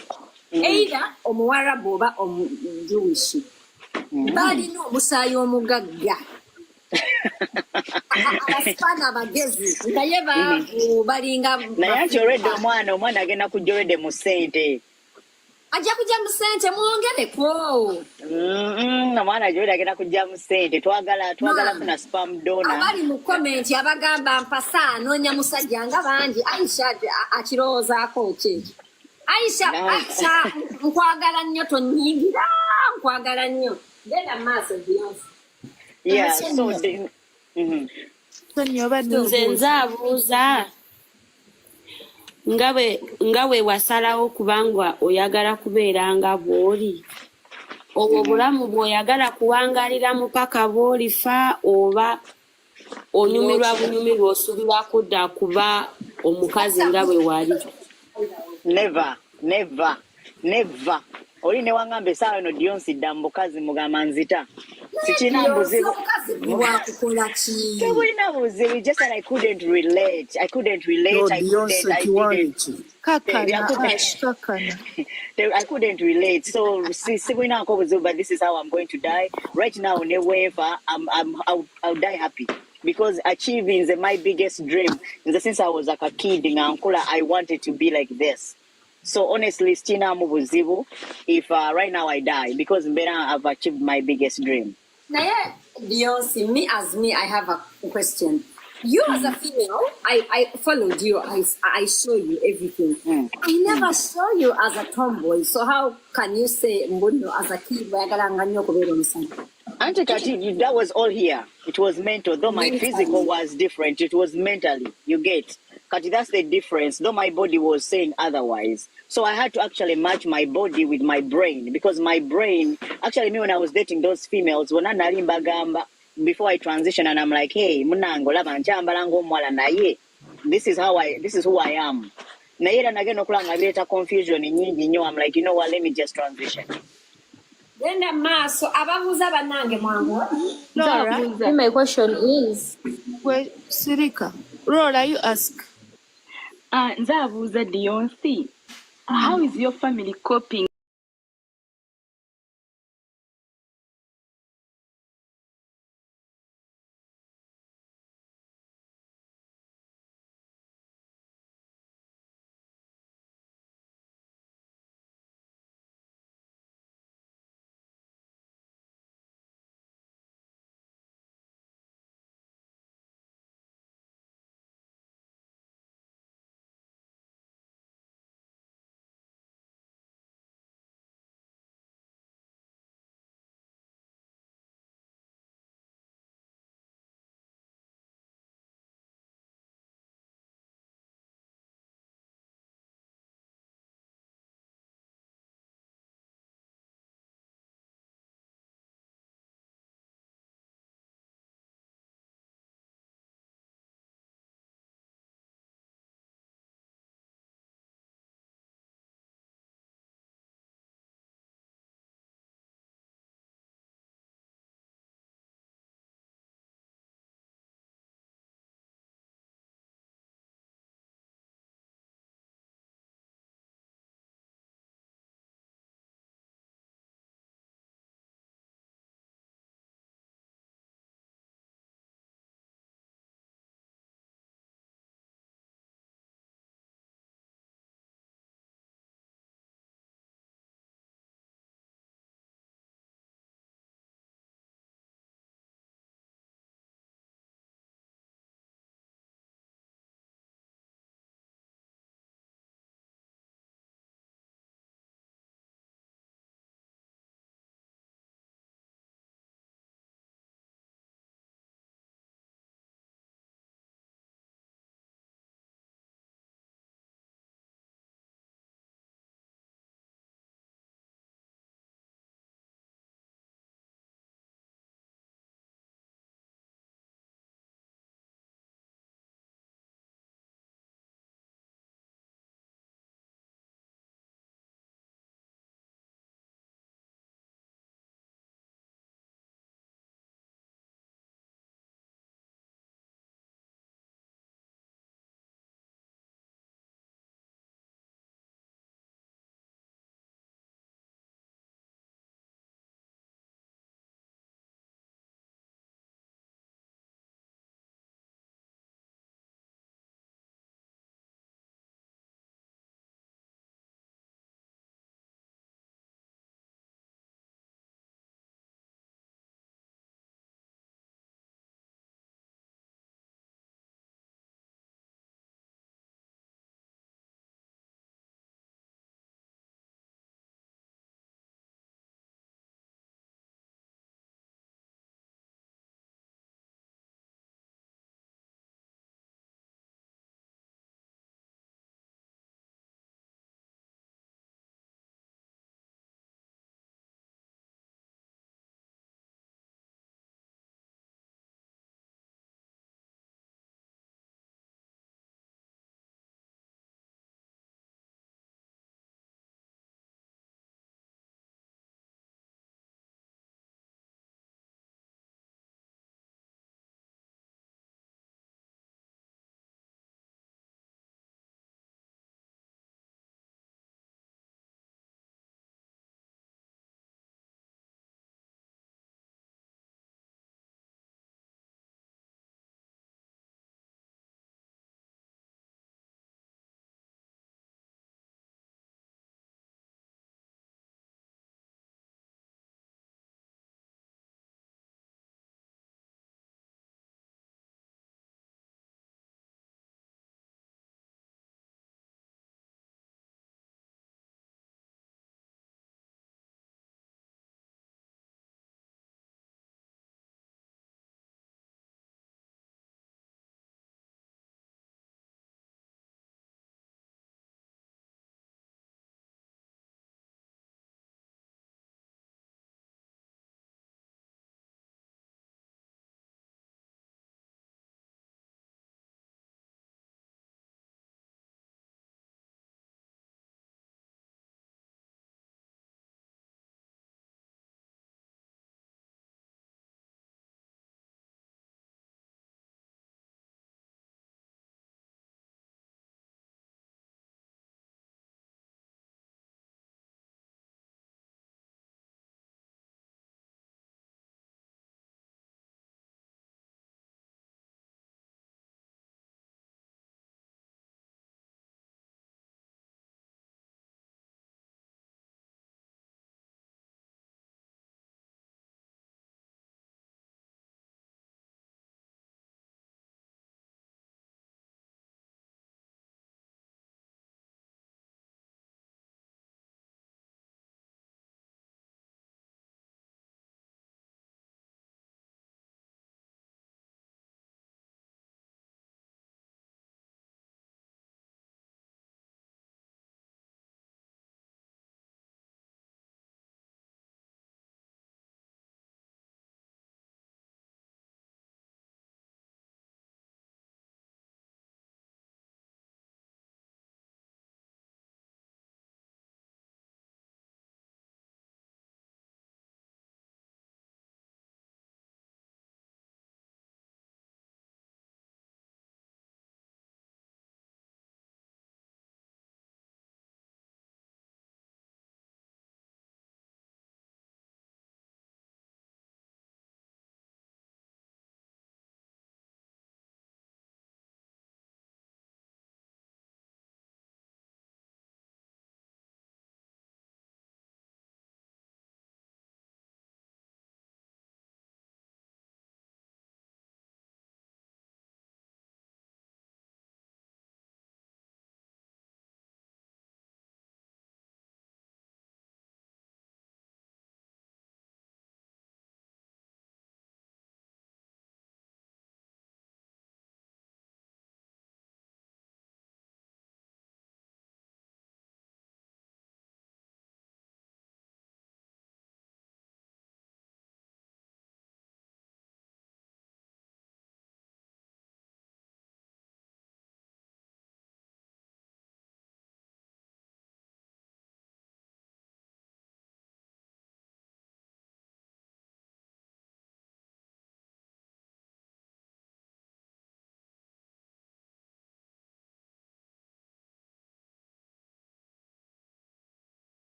either omuwarabu oba omujewish balina omusaayi omugagga abasipana abagezi naye balinga naye anti olwedde omwana agenda kujja olwedde mu ssente ajja kujja mu ssente mwongereko omwana olwedde agenda kujja mu ssente twagala funa spam donor abali mu komenti abagamba mpasa anoonya musajja nga bangi Aisha akirowoozaako kyekyo Aisha nkwagala nnyo tonyigira nkwagala nnyo genda maaso Beyonce. Yeah, so nze nzaabuuza nga bwe wasalawo kubanga oyagala kubeera nga bw'oli obwo obulamu bw'oyagala kuwangalira mu paka bw'olifa oba onyumirwa bunyumirwa osuubira kudda kuba omukazi nga bwe wali? Never. Oli ne wangamba essaawa eno Dionce dda mu bukazi mugamba nzita. Sikina buzibu. Tebulina buzibu. Just that I couldn't relate. I couldn't. I couldn't relate. So sibulina nko buzibu, but this is how I'm going to die. Right now, never. I'll die happy. Because achieving is my biggest dream. Since I was like a kid in Ankula, I wanted to be like this. So honestly, Stina Mubuzibu, if right now I die, because I've achieved my biggest dream. Now, Beyonce, me, I have a question. You as a female, I followed you, I saw you everything. I never saw you as a tomboy. So how can you say Mbuno as a kid? Auntie Kati, that was all here. It was mental. Though my physical was different, it was mentally. You get? Kati, that's the difference. Though my body was saying otherwise. So I had to actually match my body with my brain. Because my brain, actually me when I was dating those females, when I nalimba gamba, before I transition and I'm like, hey, munango laba nchambala ngomwala naye. This is who I am. Naye na nage nokulanga bileta confusion nyingi nyo. I'm like, you know what, let me just transition. Then the mass, so ababuza banange mwangu. Laura, my question is, Sirika, Laura, you ask. Nzabuza Dionce, how is your family coping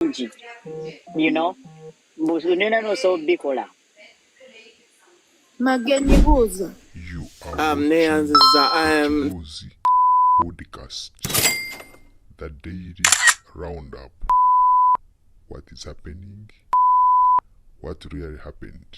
you know, nena no so bikola. Magenyi buuza. You are watching Ekibuuzi podcast, the daily roundup. What is happening? What really happened?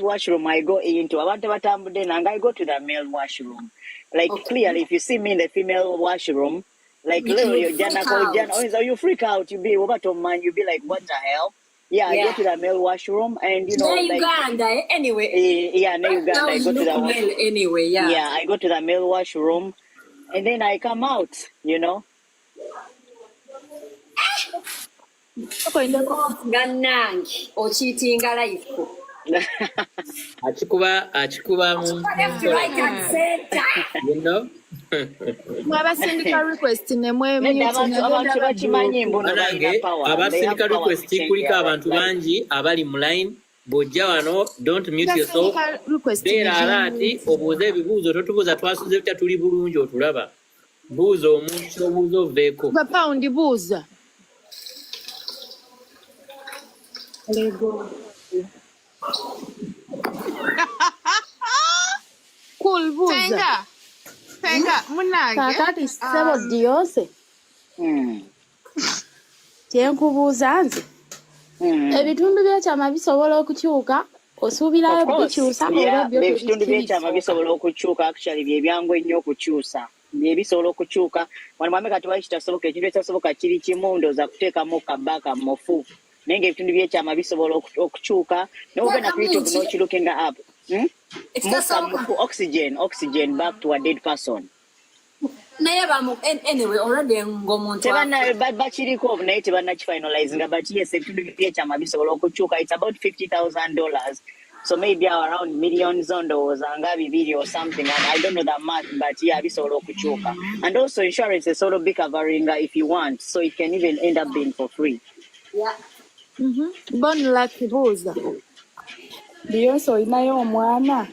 Washroom I go into abantu batambudde nange I go to the male washroom. Like clearly if you see me in the female washroom, like literally you freak out, you be over to man, you be like, what the hell? Yeah, I go to the male washroom and you know Uganda anyway. Uganda I go to the male anyway, yeah, I go to the male washroom and then I come out, you know. Gannange okiitinga life ko. Achikuba mu Left, right and center. you know. Mwabasindika request ne abantu bakimanyi mbuno balina power. Abasindika request kuliko abantu bangi abali mu line. Bojja wano, don't mute yourself. Beera alaati obuuze ebibuuzo totubuuza twasuze tutya tuli bulungi otulaba. Buuza omuntu obuuza oveeko. Gwe paundi buuza. Lego. Cool buuza. Senga munange. Kakati sebo DEYONCE. Kyenkubuuza nze. Ebitundu by'ekyama bisobola okukyuka osuubirayo bikyusa ebitundu by'ekyama bisobola okukyuka actually byebyangu ennyo okukyusa byebisobola okukyuka wano mwami kati wali kitasoboka ekintu ekitasoboka kiri kimu ndooza kuteekamu kabaka mufu naye ngaebitundu by'ekyama bisobola okukyuka nogenda ku YouTube n'okirukinga up oxygen back to a dead person. Naye anyway already ngomuntu bakiriko naye tebannakifinalizinga but yes ebitundu by'ekyama bisobola okukyuka. It's about $50,000 so maybe around millions ndowooza nga bibiri or something and I don't know that much but yeah bisobola okukyuka and also insurance is sort of be covering if you want so it can even end up being for free. Bon luck buuza. DEYONCE olinayo omwana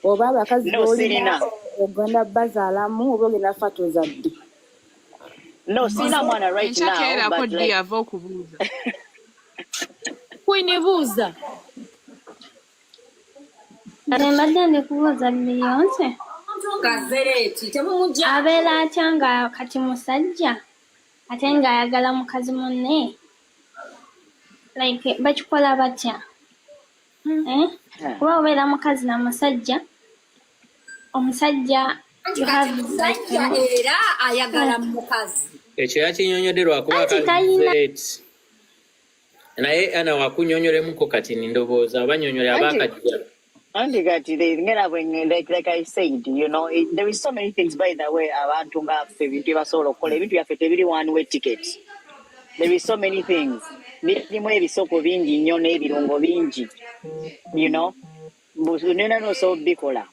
oba abakazi olina ogenda bazaalamu oba ogenda fatu zadde? No, sina mwana right now but like ava okubuuza. Queen buuza. Mbadde ndikubuuza DEYONCE. Gazeti temumujja. Abeera atya nga kati musajja ate ng'ayagala mukazi munne. Like bakikola batya? Kuba obeera mukazi na musajja omusajja era ayagala mukazi ekyo yakinyonyodde lwakuba kazeti naye ana wakunyonyolemuko kati ndowooza abanyonyole abakajja Andy Gatti, like I said, you know, there is so many things by the way abantu nga ffe ebintu ebasobola okukola ebintu byaffe tebiri one way ticket. There is so many things. Birimu ebisoko bingi nnyo n'ebirungo bingi. You know? Nena no so bikola.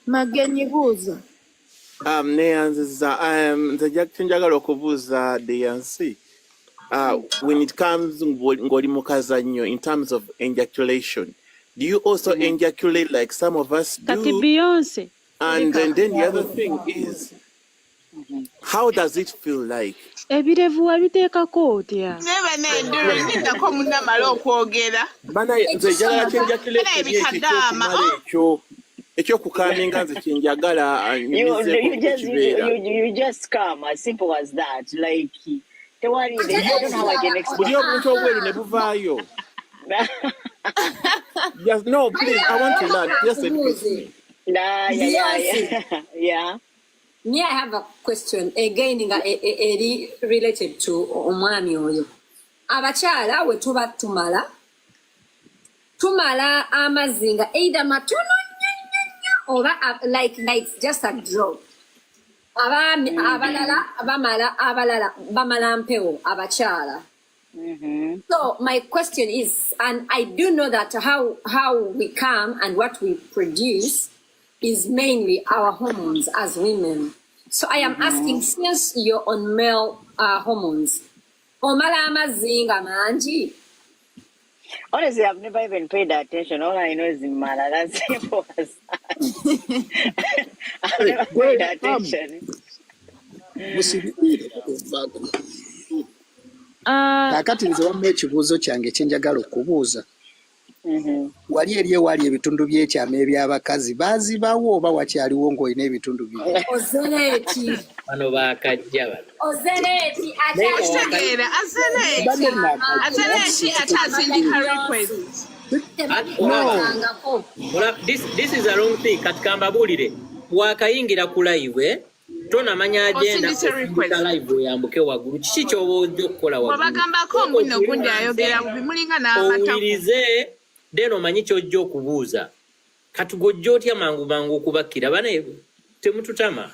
Magenyi buuza. Neyanziza nze njagala okubuuza DEYONCE. When it comes ng'oli mukazannyo in terms of ejaculation, do you also ejaculate like some of us do? Kati DEYONCE. And then the other thing is, how does it feel like? Ebirevu wabiteekako otya? Neba n'enduru nindako munnamala okwogera. Bana nze njagala kyenjaculate ekyokukaminga nze kyenjagala you just come as simple as that. Like don't worry, I don't know how I can explain. Buli obuntu obweru ne buvaayo. Yes, no, please, I want to learn. Yes, yeah. Me, I have a question again related to omwami oyo. Abakyala we tuba tumala amazinga either matono oba like just a drop. Abalala bamala mpewo abakyala. So my question is, and I do know that how we come and what we produce is mainly our hormones as women. So I am asking, since you're on male hormones, honestly, I've never even paid attention. All I know is Mala. That's simple as that. I've never paid attention. Kakati nze wamma ekibuuzo kyange kye njagala okubuuza. Wali eri ewali ebitundu by'ekyama eby'abakazi baazibawo oba wakyaliwo ng'olina ebitundu bibiri? Ozereti. Bano baakajja bano. Ozereti Azereti atazindika request. No. This is a wrong thing. Kati kambabuulire. Bw'akayingira ku live, tonamanya agenda okuyingira live oyambuke waggulu. Kiki ky'oba ojja okukola waggulu? Bw'abagambako omuno gundi ayogera bubi mulinga n'amataku. Owulirize, then omanyi ky'ojja okubuuza. Kati gojja otya mangu okubakkira. Bane temututama.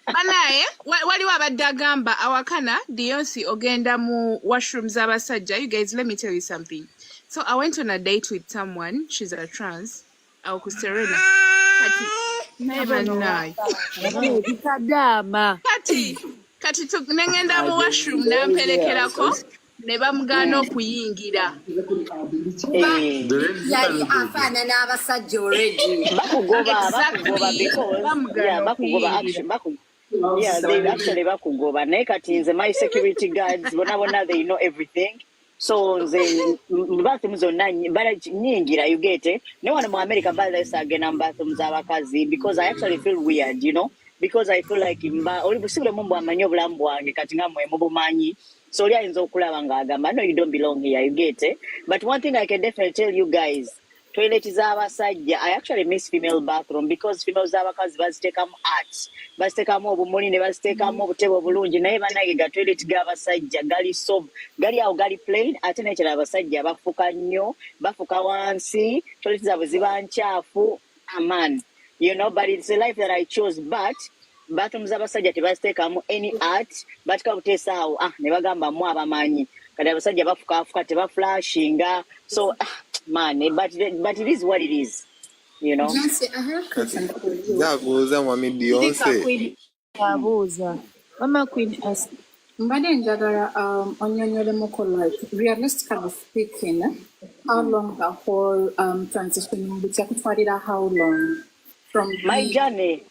Banaye, waliwo abadde agamba awakana Diyonsi ogenda mu washroom z'abasajja. You guys, let me tell you something. So I went on a date with someone. She's a trans. Serena. Kati nengenda mu washroom namperekerako ne bamugaana okuyingira. Yali afaana n'abasajja already. They actually bakugoba. Naye kati nze my security guards bona they know everything. So nze bathroom zonna nyingira, you get it. No one in America balesa agenda mu bathrooms z'abakazi because I actually feel weird, you know, because I feel like oli busibule mumbu amanyi obulamu bwange kati nga mwe mubumanyi. So oli ayinza okulaba ng'agamba, no, you don't belong here, you get it. But one thing I can definitely tell you guys, toilet z'abasajja, I actually miss female bathroom because female z'abakazi baziteekamu art, baziteekamu obumuli ne baziteekamu obutebe obulungi, naye bannange ga toilet g'abasajja gali soft, gali awo gali plain, ate n'ekirala abasajja bafuka nnyo, bafuka wansi, toilet zaabwe ziba nkyafu, aman. You know, but it's a life that I chose, but bathroom z'abasajja tebaziteekamu any art, batika buteesa awo, ne bagamba mu abamanyi, kati abasajja bafukafuka tebaflashinga, so man, but it is what it is, you know. Zabuuza mwami Diyonce. Abuuza. Mama Queen asked, mbadde njagala onnyonnyolemu like realistically speaking, how long the whole transition yakutwalira, how long from my journey?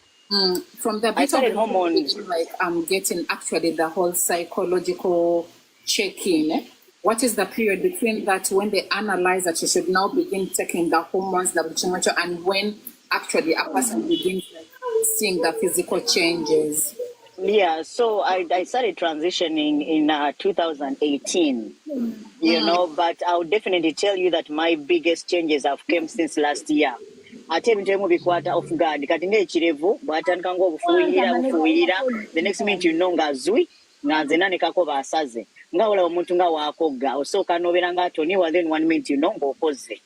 From the bit of hormones, like I'm getting actually the whole psychological check-in. What is the period between that when they analyze that you should now begin taking the hormones, and when actually a person begins seeing the physical changes? Yeah, so I started transitioning in 2018, you know, but I'll definitely tell you that my biggest changes have come since last year. Ate ebintu ebimu bikwata off guard kati ng'ekirevu bw'atandika ng'obufuuyira the next minute you know nga zwi nga nze nanekako baasaze nga olaba omuntu nga waakogga osooka n'obeera nga atoniwa then 1 minute you know ng'okoze.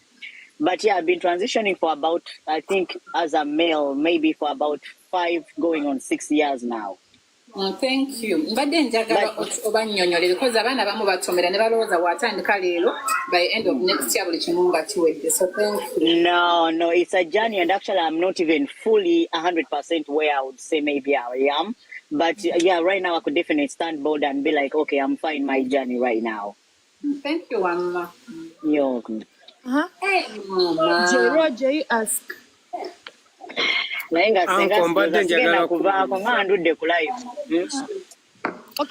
But yeah, I've been transitioning for about, I think as a male, maybe for about 5 going on 6 years now. Thank you. Mbadde njagala obannyonnyole because abaana abamu batomera ne balowooza bw'atandika leero by end of next year buli kimu nga kiwedde. So thank you. No, it's a journey, and actually I'm not even fully 100% where I would say maybe I am. But yeah, right now I could definitely stand bold and be like, okay, I'm fine my journey right now. Thank you, Mama. You're welcome. Hey, Mama. Roger, you ask. Okay,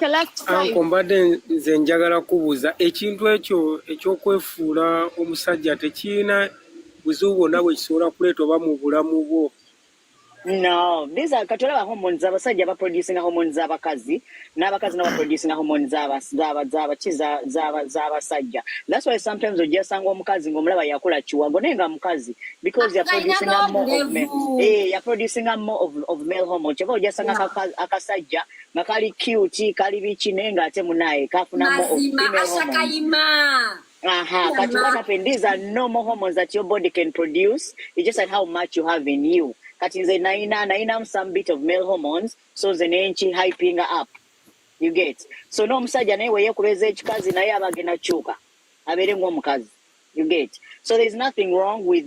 let's try. Mbadde nze njagala kubuuza ekintu ekyo ekyokwefuula omusajja tekirina buzibu bwonna bwe kisobola kuleeta oba mu bulamu bwo? No, these are katolaba hormones abasajja ba producing hormones z'abakazi n'abakazi nabo producing hormones z'abasajja. That's why sometimes ojja sanga omukazi ng'omulaba yakula kiwago naye nga mukazi because you're producing more of male. You're producing more of male hormones. Kyova ojja sanga akasajja nga kali cute kali biki naye ng'ate munaye kafuna more of female hormones. But what happened, these are normal hormones that your body can produce. It's just like how much you have in you. Kati nze naina some bit of male hormones, so the nenchi hyping up. You get? So no musajja naye weyekubeza ekikazi naye abagenda chuka. Abere ng'omukazi. You get? So there's nothing wrong with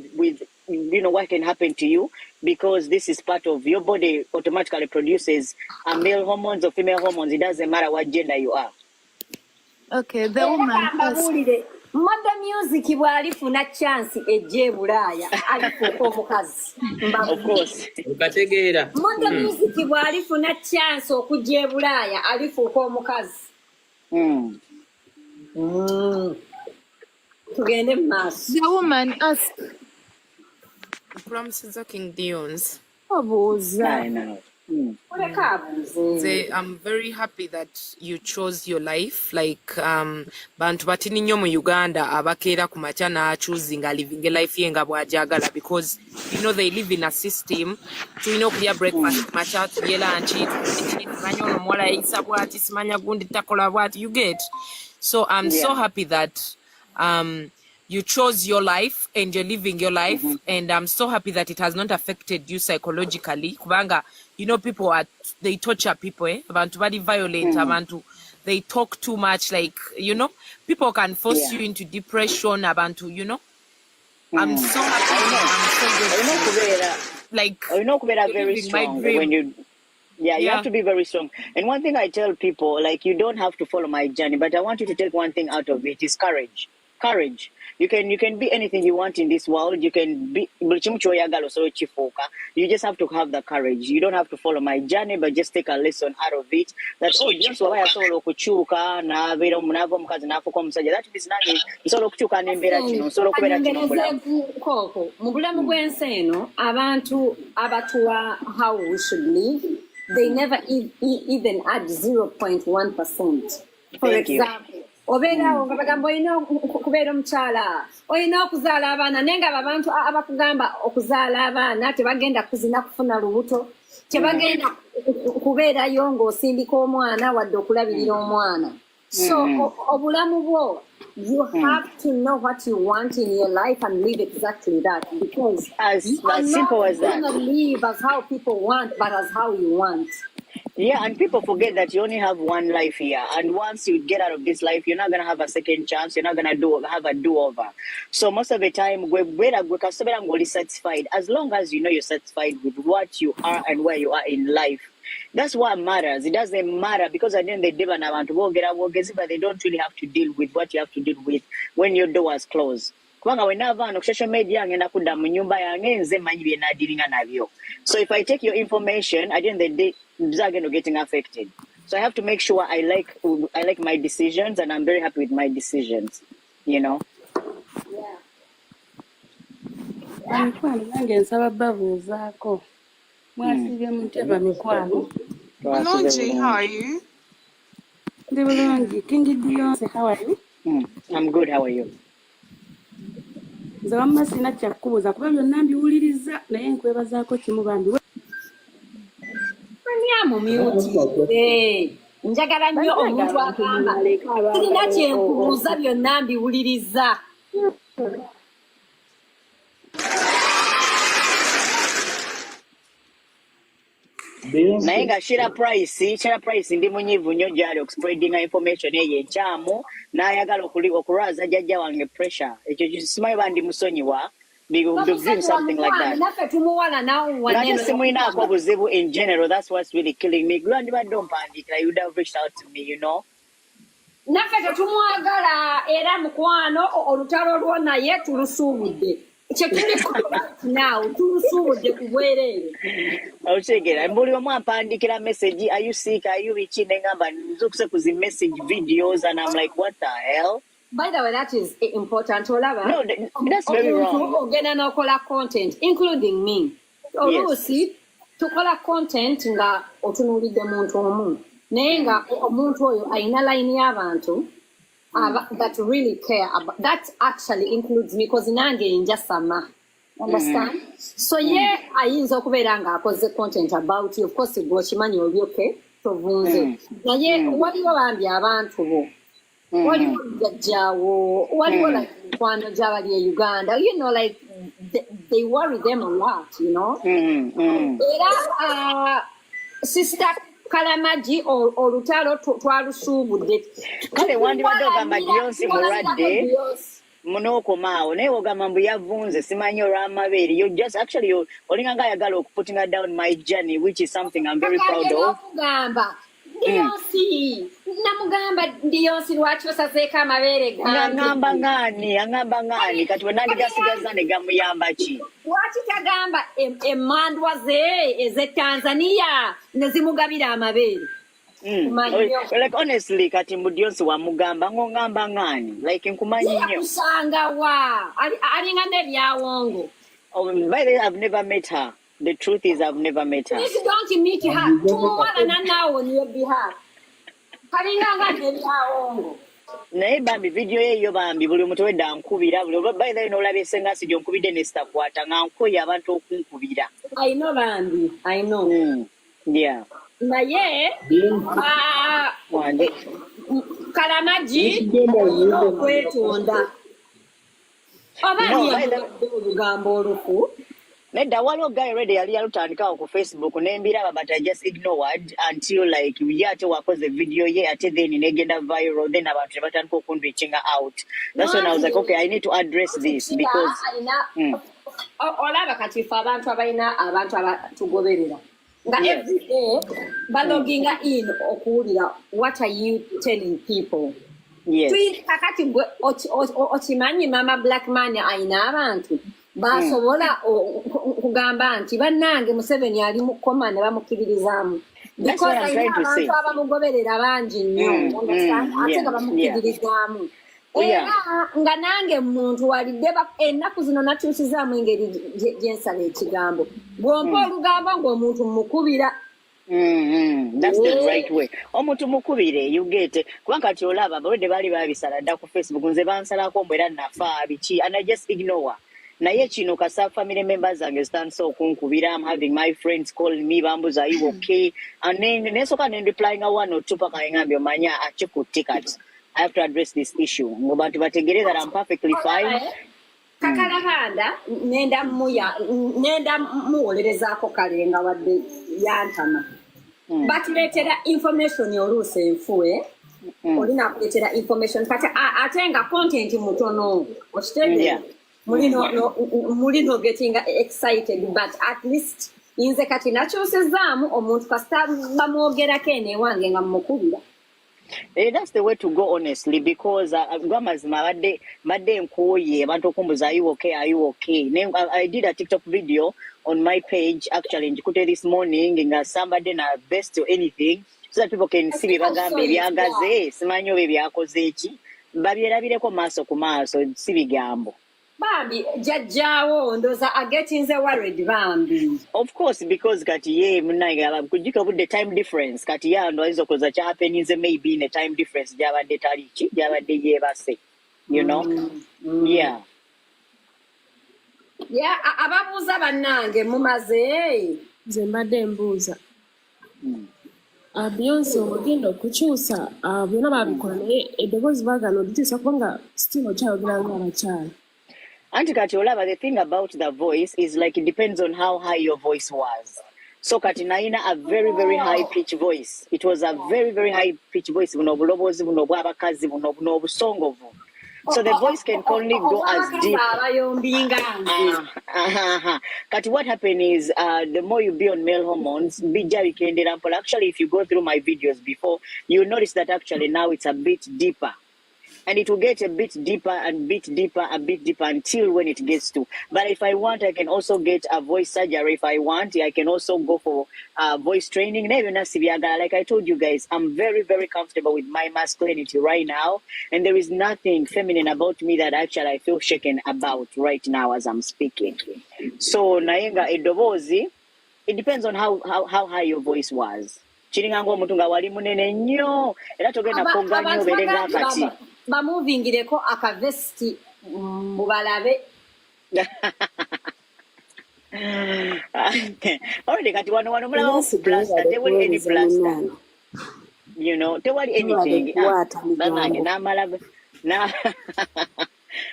what can happen to you, because this is part of your body automatically produces male hormones or female hormones. It doesn't matter what gender you are. Okay, the woman mbabulire Mother Music bwalifuna chance ejje Bulaaya alifuuka omukazi. Of course. Ukategeera. Mother Music bwalifuna chance okujja Bulaaya alifuuka omukazi. Tugende mu maaso. The woman asked Promises King Dion's. I know. I'm very happy that you chose your life. Like bantu batini nnyo mu Uganda abakeera ku makya na choosing a living a life yenga bwajagala, because they live in a system. Tulina okulya breakfast makya tulye lunch manyo no mwala yisa bwati simanya gundi takola bwati, you get. So I'm so happy that you chose your life and you're living your life, and I'm so happy that it has not affected you psychologically. Kubanga, people they torture people, abantu bali violent, abantu they talk too much, like, people can force you into depression, abantu, I'm so happy. I'm so good. Very strong when you. Yeah, you have to be very strong. And one thing I tell people, like, you don't have to follow my journey, but I want you to take one thing out of it, is courage. Courage. You can be anything you want in this world. You can be. You just have to have the courage. You don't have to follow my journey, but just take a lesson out of it. That just why I solo kuchuka na vero munavo mkazi na fuko msaja. That is not solo kuchuka nembera chino. Solo kubera chino koko. Mubulamu bwenseno abantu abatuwa how we should live. They never even add 0.1%. For example. Obeera ngabagamba olina kubeera omukyala, olina okuzaala abaana, naye nga abantu abakugamba okuzaala abaana tebagenda kuzina kufuna lubuto, tebagenda kubeerayo ng'osindika omwana wadde okulabirira omwana. So obulamu bwo, you have to know what you want in your life and live exactly that, because as simple as that. You are not going to live as how people want, but as how you want. Yeah, and people forget that you only have one life here. And once you get out of this life, you're not going to have a second chance. You're not going to have a do-over. So most of the time, we're satisfied. As long as you know you're satisfied with what you are and where you are in life, that's what matters. It doesn't matter, because at the end of the day, but they don't really have to deal with what you have to deal with when your door is closed. Social media, so if I take your information, at the end of the day, are going to getting affected. So I have to make sure I like my decisions, and I'm very happy with my decisions. Malonji, how are you? King Dionce, how are you? I'm good, how are you? Nze wamma sina kyakubuuza kuba byonna mbiwuliriza naye nkwebazaako kimu bambi. Njagala nnyo omuntu agamba sirina kyenkubuuza byonna mbiwuliriza. naye nga Shira Price ndi munyiivu nnyo gyali okuspreadinga information eyo enkyamu n'ayagala okulwaza jjajja wange pressure. Ekyo simanyi bandi musonyiwa doing something like that. Nate simulinaako buzibu in general. That's what's really killing me. Gwandibadde ompandikira, you would have reached out to me, Naffe tetumwagala era mukwano olutalo lwo naye tulusuubudde. Now, tulusuubudde ku bwereere. Okitegera buli omu ampandikira message, are you sick, are you rich, nengamba nzukuse kuzi message videos, and I'm like, what the hell? By the way, that is important. No, that's very wrong. Ogenda n'okola content, including me. Oluusi tukola content nga otunuulidde muntu omu. Naye nga omuntu oyo ayina line y'abantu that really care about. That actually includes me, because nange njasama. Understand? So ayinza okubeera nga akoze content about you. Of course, gwokimanyi obyoke tovunze. Naye waliwo bambi abantu bo. Waliwo jjajjaawo, waliwo like mikwano gy'abali e Uganda. Like they worry them a lot, Era sister Kalamaji olutalo twalusuubudde. Kale wandibadde ogamba Diyonsi mulwadde munokomaawo naye ogamba mbu yavunze simanyi olw'amabeere. You just actually olinganga ayagala okuputting down my journey, which is something I'm very proud of. Diyonsi namugamba Diyonsi lwaki osazeeko amabeere gange. Angamba ng'ani kati bwe nandigasigaza ne gamuyamba ki? Lwaki tagamba emmandwa ze ez'e Tanzania ne zimugabira amabeere? Like honestly kati mbu Diyonsi wamugamba ng'ongamba ng'ani like nkumanyi nnyo. Kusanga wa alinga n'ebyawongo. By the way, I've never met her. The truth is I've never met her. Please don't meet her. Tumuwana nawe on your behalf. Kalinga nga n'ebyawongo. Naye bambi video yeyo bambi buli omuntu wedda nkubira buli by the way n'olabye Senga si gy'onkubidde ne sitakwata nga nkoye abantu okunkubira. I know bambi, I know. Yeah. Naye Kalamaji okwetonda. Oba olugambo olufu. Nedda waliwo guy already yali yalutandikawo ku Facebook nembiraba but I just ignored until like ye ate wakoze video ye ate then negenda viral then abantu ne batandika okundreachinga out. That's when I was like okay I need to address this because olaba kati fe abantu abalina abantu abatugoberera nga every day baloginga in okuwulira what are you telling people. Yes. Kakati okimanyi mama black man ayina abantu basobola kugamba nti bannange Museveni ali mu koma ne bamukiririzaamu because ayina abantu abamugoberera bangi nnyo ate nga bamukiririzaamu era nga nange muntu walidde ennaku zino nakyusizaamu engeri gyensala ekigambo bw'ompa olugambo ng'omuntu mukubira. That's the right way. Omuntu mukubire you get kubanga kati olaba balwadde baali babisala dda ku Facebook nze bansalako mbwera nafa biki and I just ignore. Naye kino kasa family members zange stand so okunkubira. I'm having my friends calling me bambuza you okay and then nesoka replying a one or two paka ngambye omanya akikutte kati I have to address this issue. Ngobantu bategere that I'm perfectly fine. Kakalabanda nenda muwolerezaako kalenga wadde yantama. Batuleetera information oluusi enfuwe. Olina kuleetera information kati ate nga content mutono okitegeera. Mulino getting excited but at least inze kati nakyusizaamu omuntu kasita bamwogerako eno ewange nga mukubira. That's the way to go honestly because gwamazima badde nkoye abantu okumbuza are you okay. I did a TikTok video on my page actually njikute this morning nga somebody na best or anything so that people can see bibagamba ebyagaze simanyi oba ebyakoze eki babyerabireko maaso ku maaso si bigambo. Bambi jajjawo ndoza agetinze worried bambi. Of course because kati ye munanga kujika with the time difference kati ya ndo izo koza cha happenings maybe in a time difference jabadde talichi jabadde yebase you know. Yeah ababuuza bannange mumaze nze mbadde mbuuza Beyonce ogenda okukyusa byonna babikola naye eddoboozi baagana olituusa kubanga still okyayogera ng'abakyala. Auntie Katiolaba, the thing about the voice is like it depends on how high your voice was. So Katinaina a very, very high pitch voice. It was a very, very high pitch voice. So the voice can only go as deep. Kati what happened is the more you be on male hormones, actually if you go through my videos before, you'll notice that actually now it's a bit deeper. And it will get a bit deeper and bit deeper, a bit deeper until when it gets to. But if I want, I can also get a voice surgery. If I want, I can also go for voice training. Like I told you guys, I'm very, very comfortable with my masculinity right now. And there is nothing feminine about me that actually I feel shaken about right now as I'm speaking. So, Nayenga Edovozi, it depends on how high your voice was. Chiringango mutunga wali munene nnyo era togenda konga nnyo berenga akati. Bamuvingireko akavesti mubalabe. Already kati wano mulaba plaster tewali any plaster. You know tewali anything. Banange namala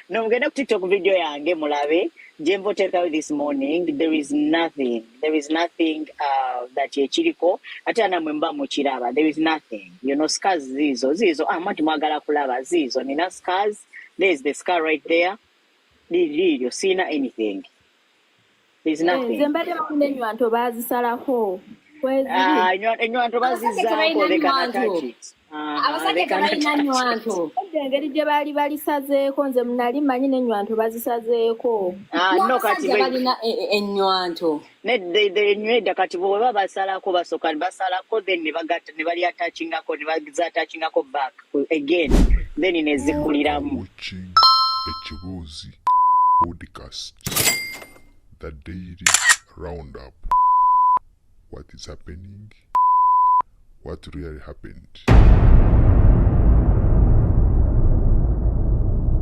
No, mugenda ku TikTok video yange mulabe. Jembo tekawe this morning. There is nothing. There is nothing that yechiriko. Ate na mwemba muchiraba. There is nothing. You know, scars zizo. Mati mwagala kulaba zizo. Nina scars. There's the scar right there. You see not anything. There's nothing. Zembade makunenyo anto bazisalako. Enyo bazizako, they can attach it. Abasajja tebalina nywanto. Engeri gye baali balisazeeko nze nali mmanyi n'ennywanto bazisazeeko. Abasajja balina ennywanto. Nedda kati bwe baba basalako basooka ne basalako then ne bagatta ne bali attachingako ne bazattachingako back again then ne zikuliramu. Ekibuuzi podcast, the daily roundup. What is happening? What really happened?